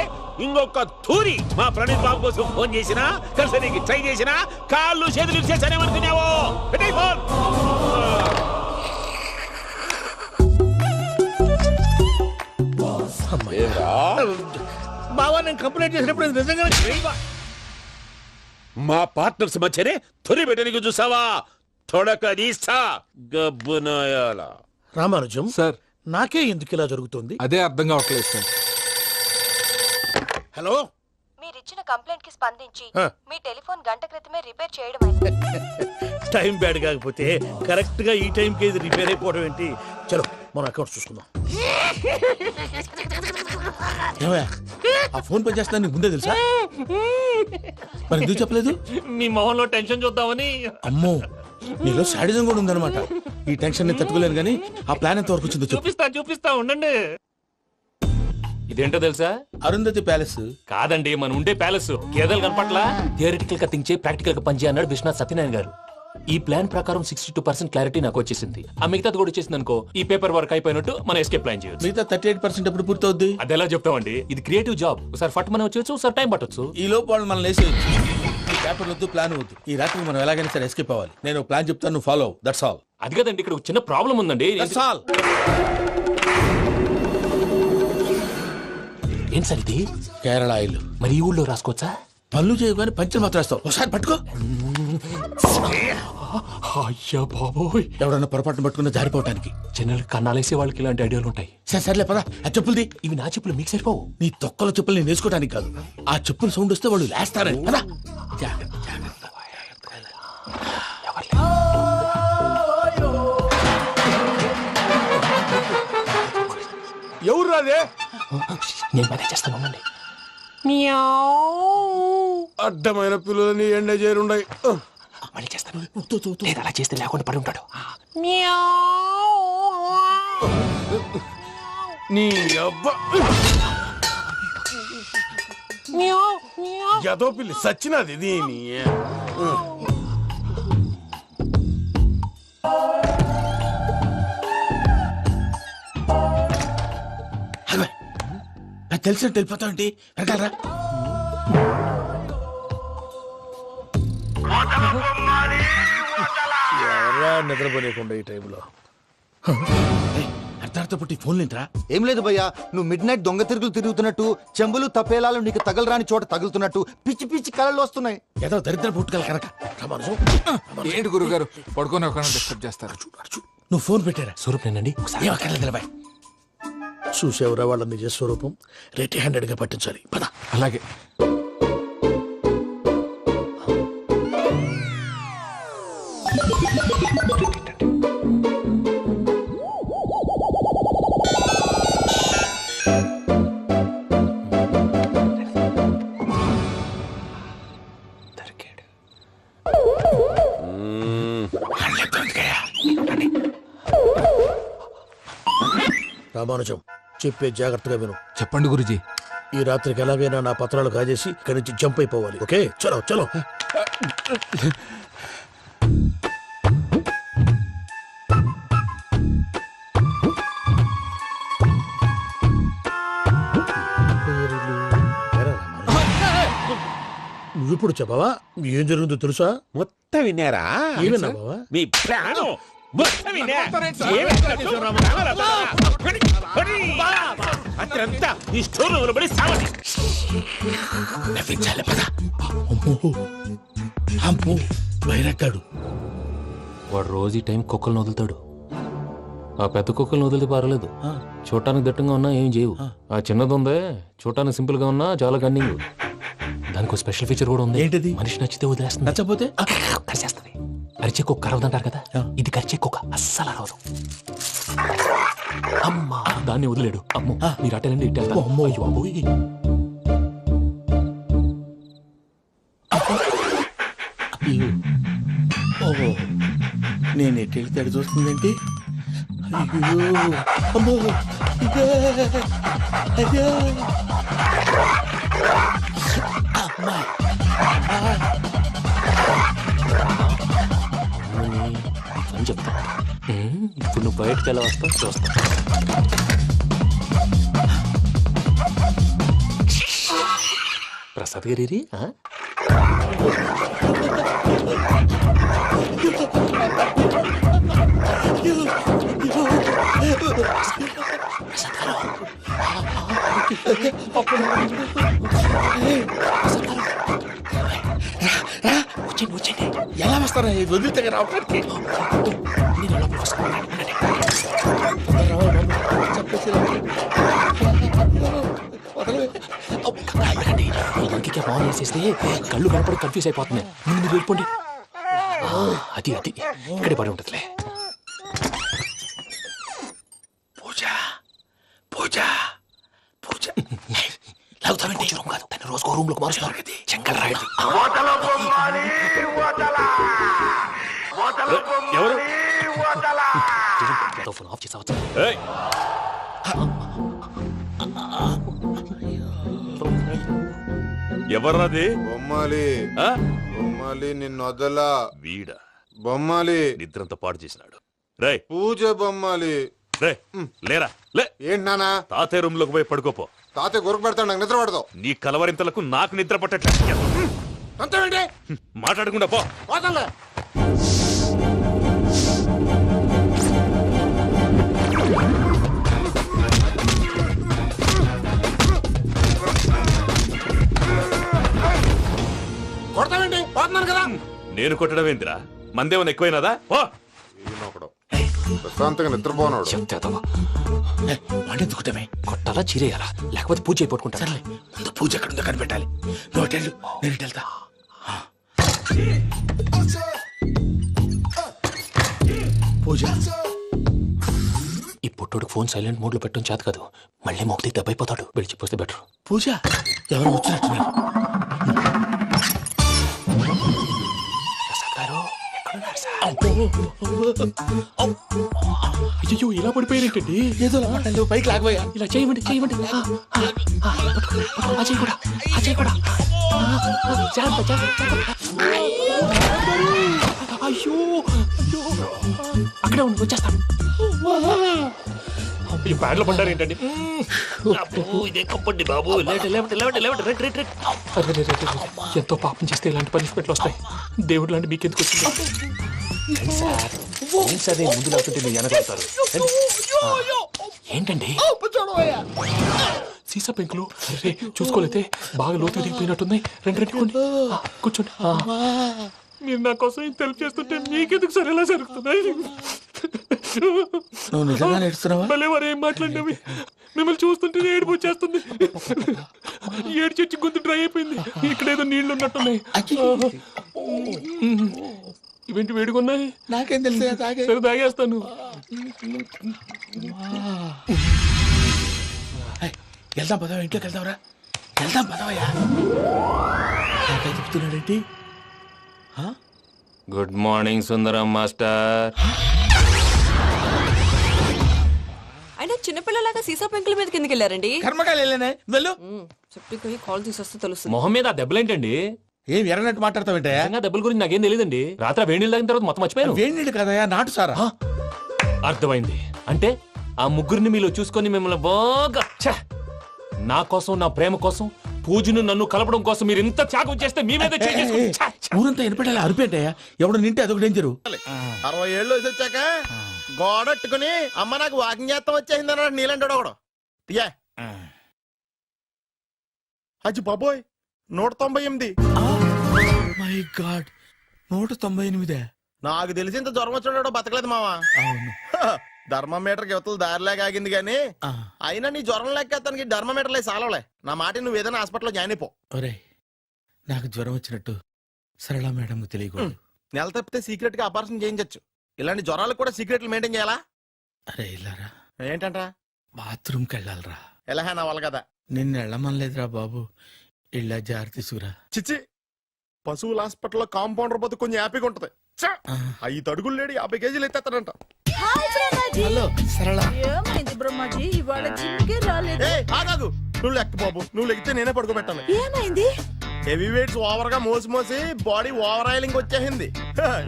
ఇంకొక తూరి మా ప్రణీత్ బాబు కోసం ఫోన్ చేసినా, కలిసి నీకు ట్రై చేసినా కాళ్ళు చేతులు చేశానేమనుకున్నావో. పెట్టేయ్ ఫోన్. బావా నేను కంప్లైంట్ చేసినప్పుడు ఇది నిజంగా మా పార్ట్నర్స్ మధ్యనే తొలి పెట్టడానికి చూసావా? తొడక నీస్తా గబ్బునాయాల. రామానుజం సార్, నాకే ఎందుకు ఇలా జరుగుతుంది? అదే అర్థం కావట్లేదు సార్. హలో, మీరిచ్చిన కంప్లైంట్ కి స్పందించి ఆ. మీ టెలిఫోన్ గంట క్రితమే రిపేర్ చేయడం టైం బ్యాడ్ కాకపోతే కరెక్ట్ గా ఈ టైం కి ఇది రిపేర్ అయిపోవడం ఏంటి? చలో మన అకౌంట్ చూసుకుందాం. ఏమయ్యా, ఆ ఫోన్ పే చేస్తా నీకు ముందే తెలుసా? మరి ఎందుకు చెప్పలేదు? మీ మొహంలో టెన్షన్ చూద్దామని. అమ్మో, నీలో శాడిజం కూడా ఉందన్నమాట. ఈ టెన్షన్ ని తట్టుకోలేను కానీ ఆ ప్లాన్ ఎంత వరకు వచ్చిందో చెప్పు. చూపిస్తా ఉండండి. ఇదేంటో తెలుసా? అరుంధతి ప్యాలెస్ కాదండి, మన ఉండే ప్యాలెస్. గేదెలు కనపట్లా? థియరిటికల్ గా థింక్ చేయి, ప్రాక్టికల్ గా పనిచేయ అన్నాడు విశ్వనాథ్ సత్యనారాయణ గారు. ఈ ప్లాన్ ప్రకారం 62% క్లారిటీ నాకు వచ్చేసింది. ఆ మిగతాది కూడా వచ్చేసింది అనుకో, ఈ పేపర్ వర్క్ అయిపోయినట్టు మనం ఎస్కేప్ ప్లాన్ చేయొచ్చు. మిగతా 38% ఎప్పుడు పూర్తవుద్ది? అది ఎలా చెప్తామండి? ఇది క్రియేటివ్ జాబ్. ఒకసారి ఫట్ మనం వచ్చేయచ్చు, ఒకసారి టైం పట్టొచ్చు. ఈ లోపు వాళ్ళు మనం లేసేయచ్చు. ఈ పేపర్ వద్దు, ప్లాన్ వద్దు. ఈ రాత్రికి మనం ఎలాగైనా సరే ఎస్కేప్ అవ్వాలి. నేను ప్లాన్ చెప్తాను, నువ్వు ఫాలో. That's all. అది కదండి, ఇక్కడ ఒక చిన్న ప్రాబ్లం ఉందండి. That's all. ఏం సార్ ఇది? కేరళ ఆయిల్. మరి ఈ ఊళ్ళో రాసుకోవచ్చా? పళ్ళు చేయగానే పంచర్ మాత్రం వేస్తావు. ఒకసారి పట్టుకో. అయ్యా బాబోయ్, ఎవడన్నా పొరపాటున పట్టుకున్న జారిపోవటానికి. జనరల్ కన్నాలేసే వాళ్ళకి ఇలాంటి ఐడియాలు ఉంటాయి. సర్లే పదా, ఆ చెప్పులది. ఇవి నా చెప్పులు మీకు సరిపోవు. నీ తొక్కల చెప్పులు నేను వేసుకోవడానికి కాదు, ఆ చెప్పులు సౌండ్ వస్తే వాళ్ళు లేస్తారని. పదా. ఎవరు రాదే? నేను మేనేజ్ చేస్తాను, ఉండండి. అడ్డమైన పిల్లలని ఎండ చేరుండయి. మళ్ళీ చేస్తాను. లేదు, అలా చేస్తే లేకుండా పడి ఉంటాడు. నీ అబ్బా ఎదో పిల్లి సచ్చినది దీని తెలిసినట్టు వెళ్ళిపోతా ఏంటి వెనకాలరా ఎవరా నిద్రపోలేకుండా ఈ టైంలో అర్ధార్థ పుట్టి ఫోన్ లేంట్రా ఏం లేదు భయ్యా నువ్వు మిడ్ నైట్ దొంగ తిరుగులు తిరుగుతున్నట్టు చెంబులు తపేలాలు నీకు తగలరాని చోట తగులుతున్నట్టు పిచ్చి పిచ్చి కళలు వస్తున్నాయి. ఏదో దరిద్ర పుట్టుకల కనుక ఏంటి గురుగారు పడుకొని ఒక డిస్టర్బ్ చేస్తారు. నువ్వు ఫోన్ పెట్టారా స్వరూప్ నేనండి ఏం అక్కర్లేదు నిలబాయ్ చూసేవరా వాళ్ళ నిజ స్వరూపం రెట్టి హ్యాండెడ్ గా పట్టించాలి పద. అలాగే రామానుజం చెప్పే జాగ్రత్తగా విను. చెప్పండి గురుజీ. ఈ రాత్రికి ఎలాగైనా నా పత్రాలు కాజేసి ఇక్కడి నుంచి జంప్ అయిపోవాలి. ఓకే చలో చలో. నువ్విప్పుడు చెప్పవా ఏం జరుగుతుందో తెలుసా? మొత్తం విన్నారా? ఏమన్నా బావా? మీ ప్రాణం బయరెక్కాడు. వాడు రోజు ఈ టైం కుక్కలను వదులుతాడు. ఆ పెద్ద కుక్కలను వదిలితే పర్వాలేదు, చూడటానికి దట్టంగా ఉన్నా ఏం చేయవు. ఆ చిన్నది ఉందే చూడటానికి సింపుల్ గా ఉన్నా చాలా కన్నింగ్. దానికి స్పెషల్ ఫీచర్ కూడా ఉంది. ఏంటిది? మనిషి నచ్చితే వదిలేస్తుంది, నచ్చపోతే కరిచేస్తుంది. అరిచే కుక్క అరవదంటారు కదా, ఇది కరిచే కుక్క అస్సలు అరవదు. అమ్మా దాన్ని వదిలేడు. అమ్మో మీరు అటెండి ఇటు వెళ్తారు. అమ్మో అయ్యో బాబోయ్. ఓహో నేను ఎటు వెళ్తే అటు చూస్తుందేంటి? అయ్యో అమ్మో ఇదే అయ్యో అమ్మా అని చెప్తా. ఇప్పుడు నువ్వు బయటకు ఎలా వస్తావు చూస్తా. ప్రసాద్ గారి వచ్చండి. ఎలా వస్తారా వదిలితే రావడానికి? నేను లోపల వస్తాను. ఇంకే ఫోన్ చేసేస్తే కళ్ళు కనపడి కన్ఫ్యూజ్ అయిపోతున్నాయి. ముందు మీరు వెళ్ళిపోండి. అది అది ఇక్కడే పడి ఉంటుందిలే. పూజ పూజ పూజ లాగుతామంటే రూమ్ కాదు, దాన్ని రోజుకో రూమ్ లోకి మారుస్తున్నారు. చెంకల్ రాయడం ఎవరు? ఫోన్ ఆఫ్ చేసావచ్చు. ఎవర్రాది? బొమ్మాలి. బొమ్మాలి నిన్ను వదలా. వీడా బొమ్మాలి నిద్రంతా పాడు చేసినాడు. రే పూజ బొమ్మాలి. రే లేరా లే. ఏంటి నానా? తాతయ్య రూమ్ లోకి పోయి పడుకోపో. తాతయ్య గొరకు పెడతాడు, నాకు నిద్ర పడతావు. నీ కలవరింతలకు నాకు నిద్ర పట్టట్లేదు. మాట్లాడకుండా పో. కొడతామండి పోతున్నాను కదా. నేను కొట్టడం ఏంటిరా? మందేమన్నా ఎక్కువైనదా? ప్రశాంతంగా నిద్రపోనాడు. వాడెందుకుంటామే? కొట్టాలా చీరేయాలా లేకపోతే పూజ అయిపోట్టుకుంటా. సర్లే ముందు పూజ ఎక్కడుందో కనిపెట్టాలి. నువ్వు అటెళ్ళు, నేను ఇటు వెళ్తా. పూజ ఈ పుట్టోడు ఫోన్ సైలెంట్ మోడ్ లో పెట్టడం చేత కాదు, మళ్ళీ మొక్కి దెబ్బైపోతాడు. విడిచిపోతే బెటర్. పూజ ఎవరు వచ్చినట్టున్నారు? ప్రసాద్ గారు ఎక్కడున్నారు సార్? అయ్యో ఇలా పడిపోయారేంటండి? ఏదో పైకి లాగబోయా. ఇలా చేయమండి చేయమండి. అజయ్ కూడా అజయ్ కూడా జాగ్రత్త జాగ్రత్త. అయ్యో అయ్యో అక్కడే ఉండి వచ్చేస్తాను. ఈ బ్యాగ్ లో పడ్డారు ఏంటండి? ఇదే కప్పండి బాబు. ఎంతో పాపం చేస్తే ఇలాంటి పనిష్మెంట్లు వస్తాయి. దేవుడు లాంటి మీకెందుకు వచ్చింది? సరే ముందు లేకుంటే మీరు వెనకాడతారు. ఏంటండి సీసా పెంకులు? అరే చూసుకోలేతే బాగా లోతు దిగిపోయినట్టున్నాయి. రెండు కూర్చోండి. మీరు నా కోసం ఇంత హెల్ప్ చేస్తుంటే మీకెందుకు సరే ఎలా జరుగుతున్నాయి? నువ్వు నిజంగా నేర్చుతున్నావా? మళ్ళీ వారు ఏం మాట్లాడినవి? మిమ్మల్ని చూస్తుంటే ఏడుపు వచ్చేస్తుంది. ఏడు చెట్టు గొంతు డ్రై అయిపోయింది. ఇక్కడ ఏదో నీళ్లు ఉన్నట్టున్నాయి. ఇవేంటి వేడుకున్నాయి? నాకేం తెలుసు, సరే తాగేస్తాను. వెళ్దాం పదవా, ఇంట్లోకి వెళ్దాంరా. వెళ్దాం పదవయ్యా. చెప్తున్నాడేంటి? గుడ్ మార్నింగ్ సుందరం మాస్టర్. అయినా చిన్నపిల్లలాగా సీసా పెంకుల మీద కిందకి వెళ్ళారండి. కర్మకాయలు వెళ్ళానే, వెళ్ళు. చెట్టుకి కాల్ తీసేస్తే తెలుసు. మొహం మీద ఆ దెబ్బలేంటండి? ఏం ఎర్రనట్టు మాట్లాడతావేంటయ్యా? దెబ్బల గురించి నాకేం తెలియదండి. రాత్రి వేడి నీళ్ళు తాగిన తర్వాత మొత్తం మర్చిపోయాను. వేడి నీళ్ళు కదయ్యా, నాటు సారా. అర్థమైంది. అంటే ఆ ముగ్గురిని మీలో చూసుకొని మిమ్మల్ని బాగా నా కోసం, నా ప్రేమ కోసం, పూజను నన్ను కలపడం కోసం మీరు ఇంత త్యాగం చేస్తే మీ మీద ఊరంతా వినపడేలా అరిపేటయ్యా. ఎవడు నింటే అదొక డేంజరు. 60 ఏళ్ళు వచ్చాక గోడట్టుకుని అమ్మ నాకు వాకింగ్ చేస్తాం వచ్చేసింది అన్నాడు నీలంటాడు ఒకడు. తీయా అచ్చి బాబోయ్ 198. My God, 198. నాకు తెలిసి ఇంత జ్వరం వచ్చాడో బతకలేదు మావా. అవును. ధర్మమీటర్ యువతలు దారిలాగా ఆగింది గానీ అయినా నీ జ్వరం లెక్క అతనికి ధర్మమీటర్లే సాలవలే. నా మాట నువ్వు ఏదైనా హాస్పిటల్లో జాయిన్ అయిపో. ఒరే, నాకు జ్వరం వచ్చినట్టు సరళ మేడం తెలియకూడదు. నెల తప్పితే సీక్రెట్ గా ఆపరేషన్ చేయించచ్చు. ఇలాంటి జ్వరాలకు కూడా సీక్రెట్లు మెయింటైన్ చేయాలా? అరే ఇల్లారా, ఏంటంటా? బాత్రూమ్కి వెళ్ళాలరా. ఎలా నా వాళ్ళ కదా. నిన్ను వెళ్ళమనలేదురా బాబు. ఇళ్ళ జారి తీసుకురా. చిచ్చి, పశువుల హాస్పిటల్లో కాంపౌండర్ పోతే కొంచెం హ్యాపీగా ఉంటది. 5 అడుగులు లేడి 50 కేజీలు ఎత్తేస్తాడంట. హలో సరళ. ఏమైంది బ్రహ్మాజీ, ఇవాళ జిమ్కే రాలేదు? ఆగాగు, నువ్వు లెక్క బాబు. నువ్వు లెక్కితే నేనే పడుకోబెట్టాలి. ఏమైంది? హెవీ వెయిట్స్ ఓవర్ గా మోసి బాడీ ఓవర్ ఆయిలింగ్ వచ్చేసింది.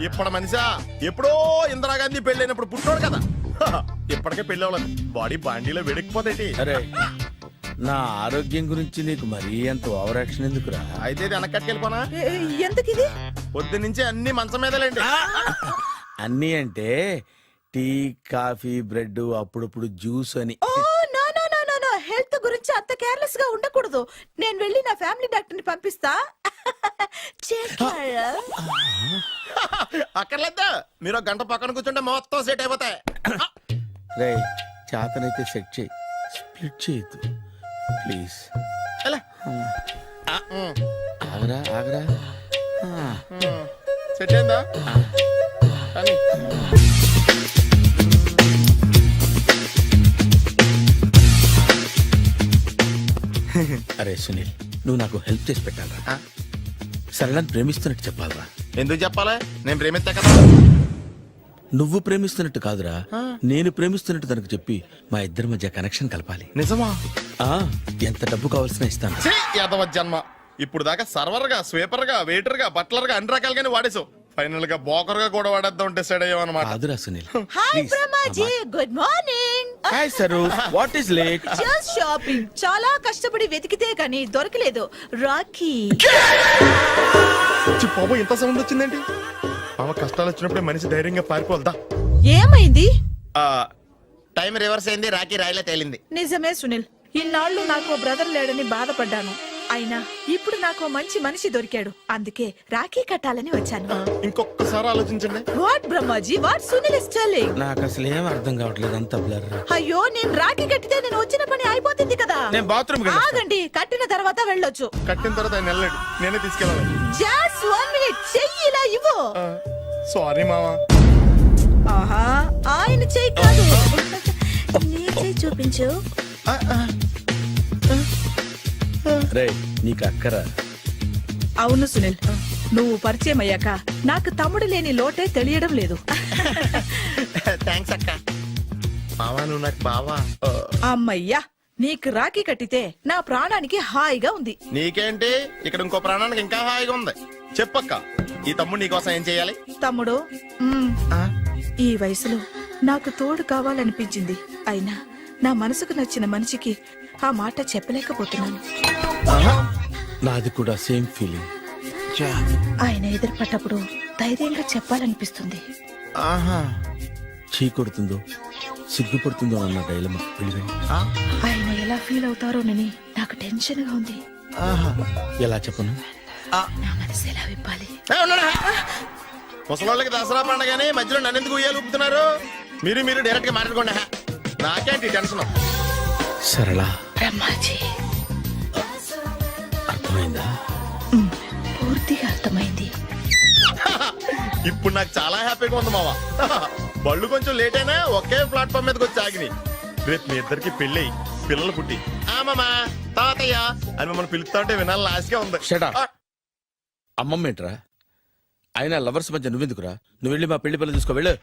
ఇప్పుడు మనిషా ఎప్పుడో ఇందిరాగాంధీ పెళ్ళైనప్పుడు పుట్టినోడు కదా. ఇప్పటికే పెళ్ళి అవ్వలేదు, బాడీ బాండీలో వెడికిపోతాయి. అరే, నా ఆరోగ్యం గురించి నీకు మరీ అంత ఓవర్ యాక్షన్ ఎందుకురా? అయితే ఇది వెనకట్టుకెళ్ళిపోనా? ఎందుకు ఇది? పొద్దు నుంచి అన్ని మంచం మీదలేండి. అన్నీ అంటే టీ, కాఫీ, బ్రెడ్, అప్పుడప్పుడు జ్యూస్ అని. హెల్త్ గురించి అంత కేర్లెస్ గా ఉండకూడదు. నేను వెళ్ళి నా ఫ్యామిలీ డాక్టర్ ని పంపిస్తా. అక్కర్లేదా, మీరు గంట పక్కన కూర్చుంటే మొత్తం సెట్ అయిపోతాయి. రే, చేతనైతే సెట్ చేయి, స్ప్లిట్ చేయొద్దు ప్లీజ్. ఆగరా ఆగరా. సెట్ అయిందా? అరే సునీల్, నువ్వు నాకు హెల్ప్ చేసి పెట్టాలరా. సరళని ప్రేమిస్తున్నట్టు చెప్పాలరా. ఎందుకు చెప్పాలి? నేను ప్రేమిస్తా కదా. నువ్వు ప్రేమిస్తున్నట్టు కాదురా, నేను ప్రేమిస్తున్నట్టు తనకు చెప్పి మా ఇద్దరి మధ్య కనెక్షన్ కలపాలి. నిజమా? ఎంత డబ్బు కావాల్సిన ఇస్తాను. యాదవ జన్మ. ఇప్పుడు దాకా సర్వర్ గా, స్వీపర్ గా, వెయిటర్ గా, బట్లర్ గా అన్ని రకాలుగానే వాడేసావు. ఫైనల్ గా బోకర్ గా కూడా వాడేద్దాం డిసైడ్ అయ్యామన్నమాట. కాదురా Sunil. Hi Brahmaji, good morning. Hi sir, what is late? Just shopping. చాలా కష్టపడి వెతికితే కానీ దొరకలేదు. రాఖీ. బాబు ఇంత సౌండ్ వచ్చిందేంటి? మామ కష్టాలు వచ్చినప్పుడే మనిషి ధైర్యంగా పారిపోల్దా. ఏమైంది? టైం రివర్స్ అయింది, రాఖీ రాయిలా తేలింది. నిజమే సునీల్, ఇన్నాళ్ళు నాకు బ్రదర్ లేడని బాధపడ్డాను. అయినా ఇప్పుడు నాకు మంచి మనిషి దొరికాడు. అందుకే రాఖీ కట్టాలని వచ్చాను. ఇంకొకసారి ఆలోచించండి. What Brahmaji, what Sunil is telling? నాకు అసలు ఏం అర్థం కావట్లేదు, అంత బ్లర్. అయ్యో, నేను రాఖీ కట్టితే నేను వచ్చిన పని అయిపోతుంది కదా. నేను బాత్రూమ్ ఆగండి, కట్టిన తర్వాత వెళ్ళొచ్చు. కట్టిన తర్వాత ఆయన వెళ్ళండి, నేనే తీసుకెళ్ళాలి. జస్ట్ 1 minute, చెయ్యి ఇలా ఇవ్వు. సారీ మామా. ఆహా, ఆయన చెయ్యి కాదు, నీ చెయ్యి చూపించు. రే, నీకు అక్కరా? అవును సునీల్, నువ్వు పరిచయం అయ్యాక నాకు తమ్ముడు లేని లోటే తెలియడం లేదు. థ్యాంక్స్ అక్క. బావా నువ్వు నాకు బావా. అమ్మయ్యా, నీకు రాఖీ కట్టితే నా ప్రాణానికి హాయిగా ఉంది. నీకేంటి ఇక్కడ ఇంకో ప్రాణానికి ఇంకా హాయిగా ఉంది. చెప్పక్క, ఈ తమ్ముడు నీకోసం ఏం చేయాలి? తమ్ముడు, ఈ వయసులో నాకు తోడు కావాలనిపించింది. అయినా నా మనసుకు నచ్చిన మనిషికి ఆ మాట చెప్పలేకపోతున్నాను. నాది కూడా సేమ్ ఫీలింగ్. ఆయన ఎదురుపడ్డప్పుడు ధైర్యంగా చెప్పాలనిపిస్తుంది. ఆహా, చీ కొడుతుందో సిగ్గుపడుతుందో అన్న డైలమా. ఆయన ఎలా ఫీల్ అవుతారోనని నాకు టెన్షన్ గా ఉంది. ఎలా చెప్పను? నా మనసు ఎలా విప్పాలి? ముసలోళ్ళకి దసరా పండగని మధ్యలో నన్ను ఎందుకు ఉయ్యాలు ఊపుతున్నారు? మీరు డైరెక్ట్ గా మాట్లాడుకోండి. నాకేంటి టెన్షన్? సరళ, బ్రహ్మాజీ, అర్థమైందా? పూర్తిగా అర్థమైంది. ఇప్పుడు నాకు చాలా హ్యాపీగా ఉంది మావా. బళ్ళు కొంచెం లేట్ అయినా ఒకే ప్లాట్ఫామ్ మీదకి వచ్చి ఆగినాయి. రేపు మీ ఇద్దరికి పెళ్ళి పిల్లలు పుట్టి మామా తాతయ్య అని మమ్మల్ని పిలుస్తా ఉంటే వినాలి లాస్ట్గా ఉంది. అమ్మమ్మ ఏంట్రా? ఆయన లవర్స్ మధ్య నువ్వెందుకురా? నువ్వు వెళ్ళి మా పెళ్లి పిల్లలు తీసుకో వెళ్ళు.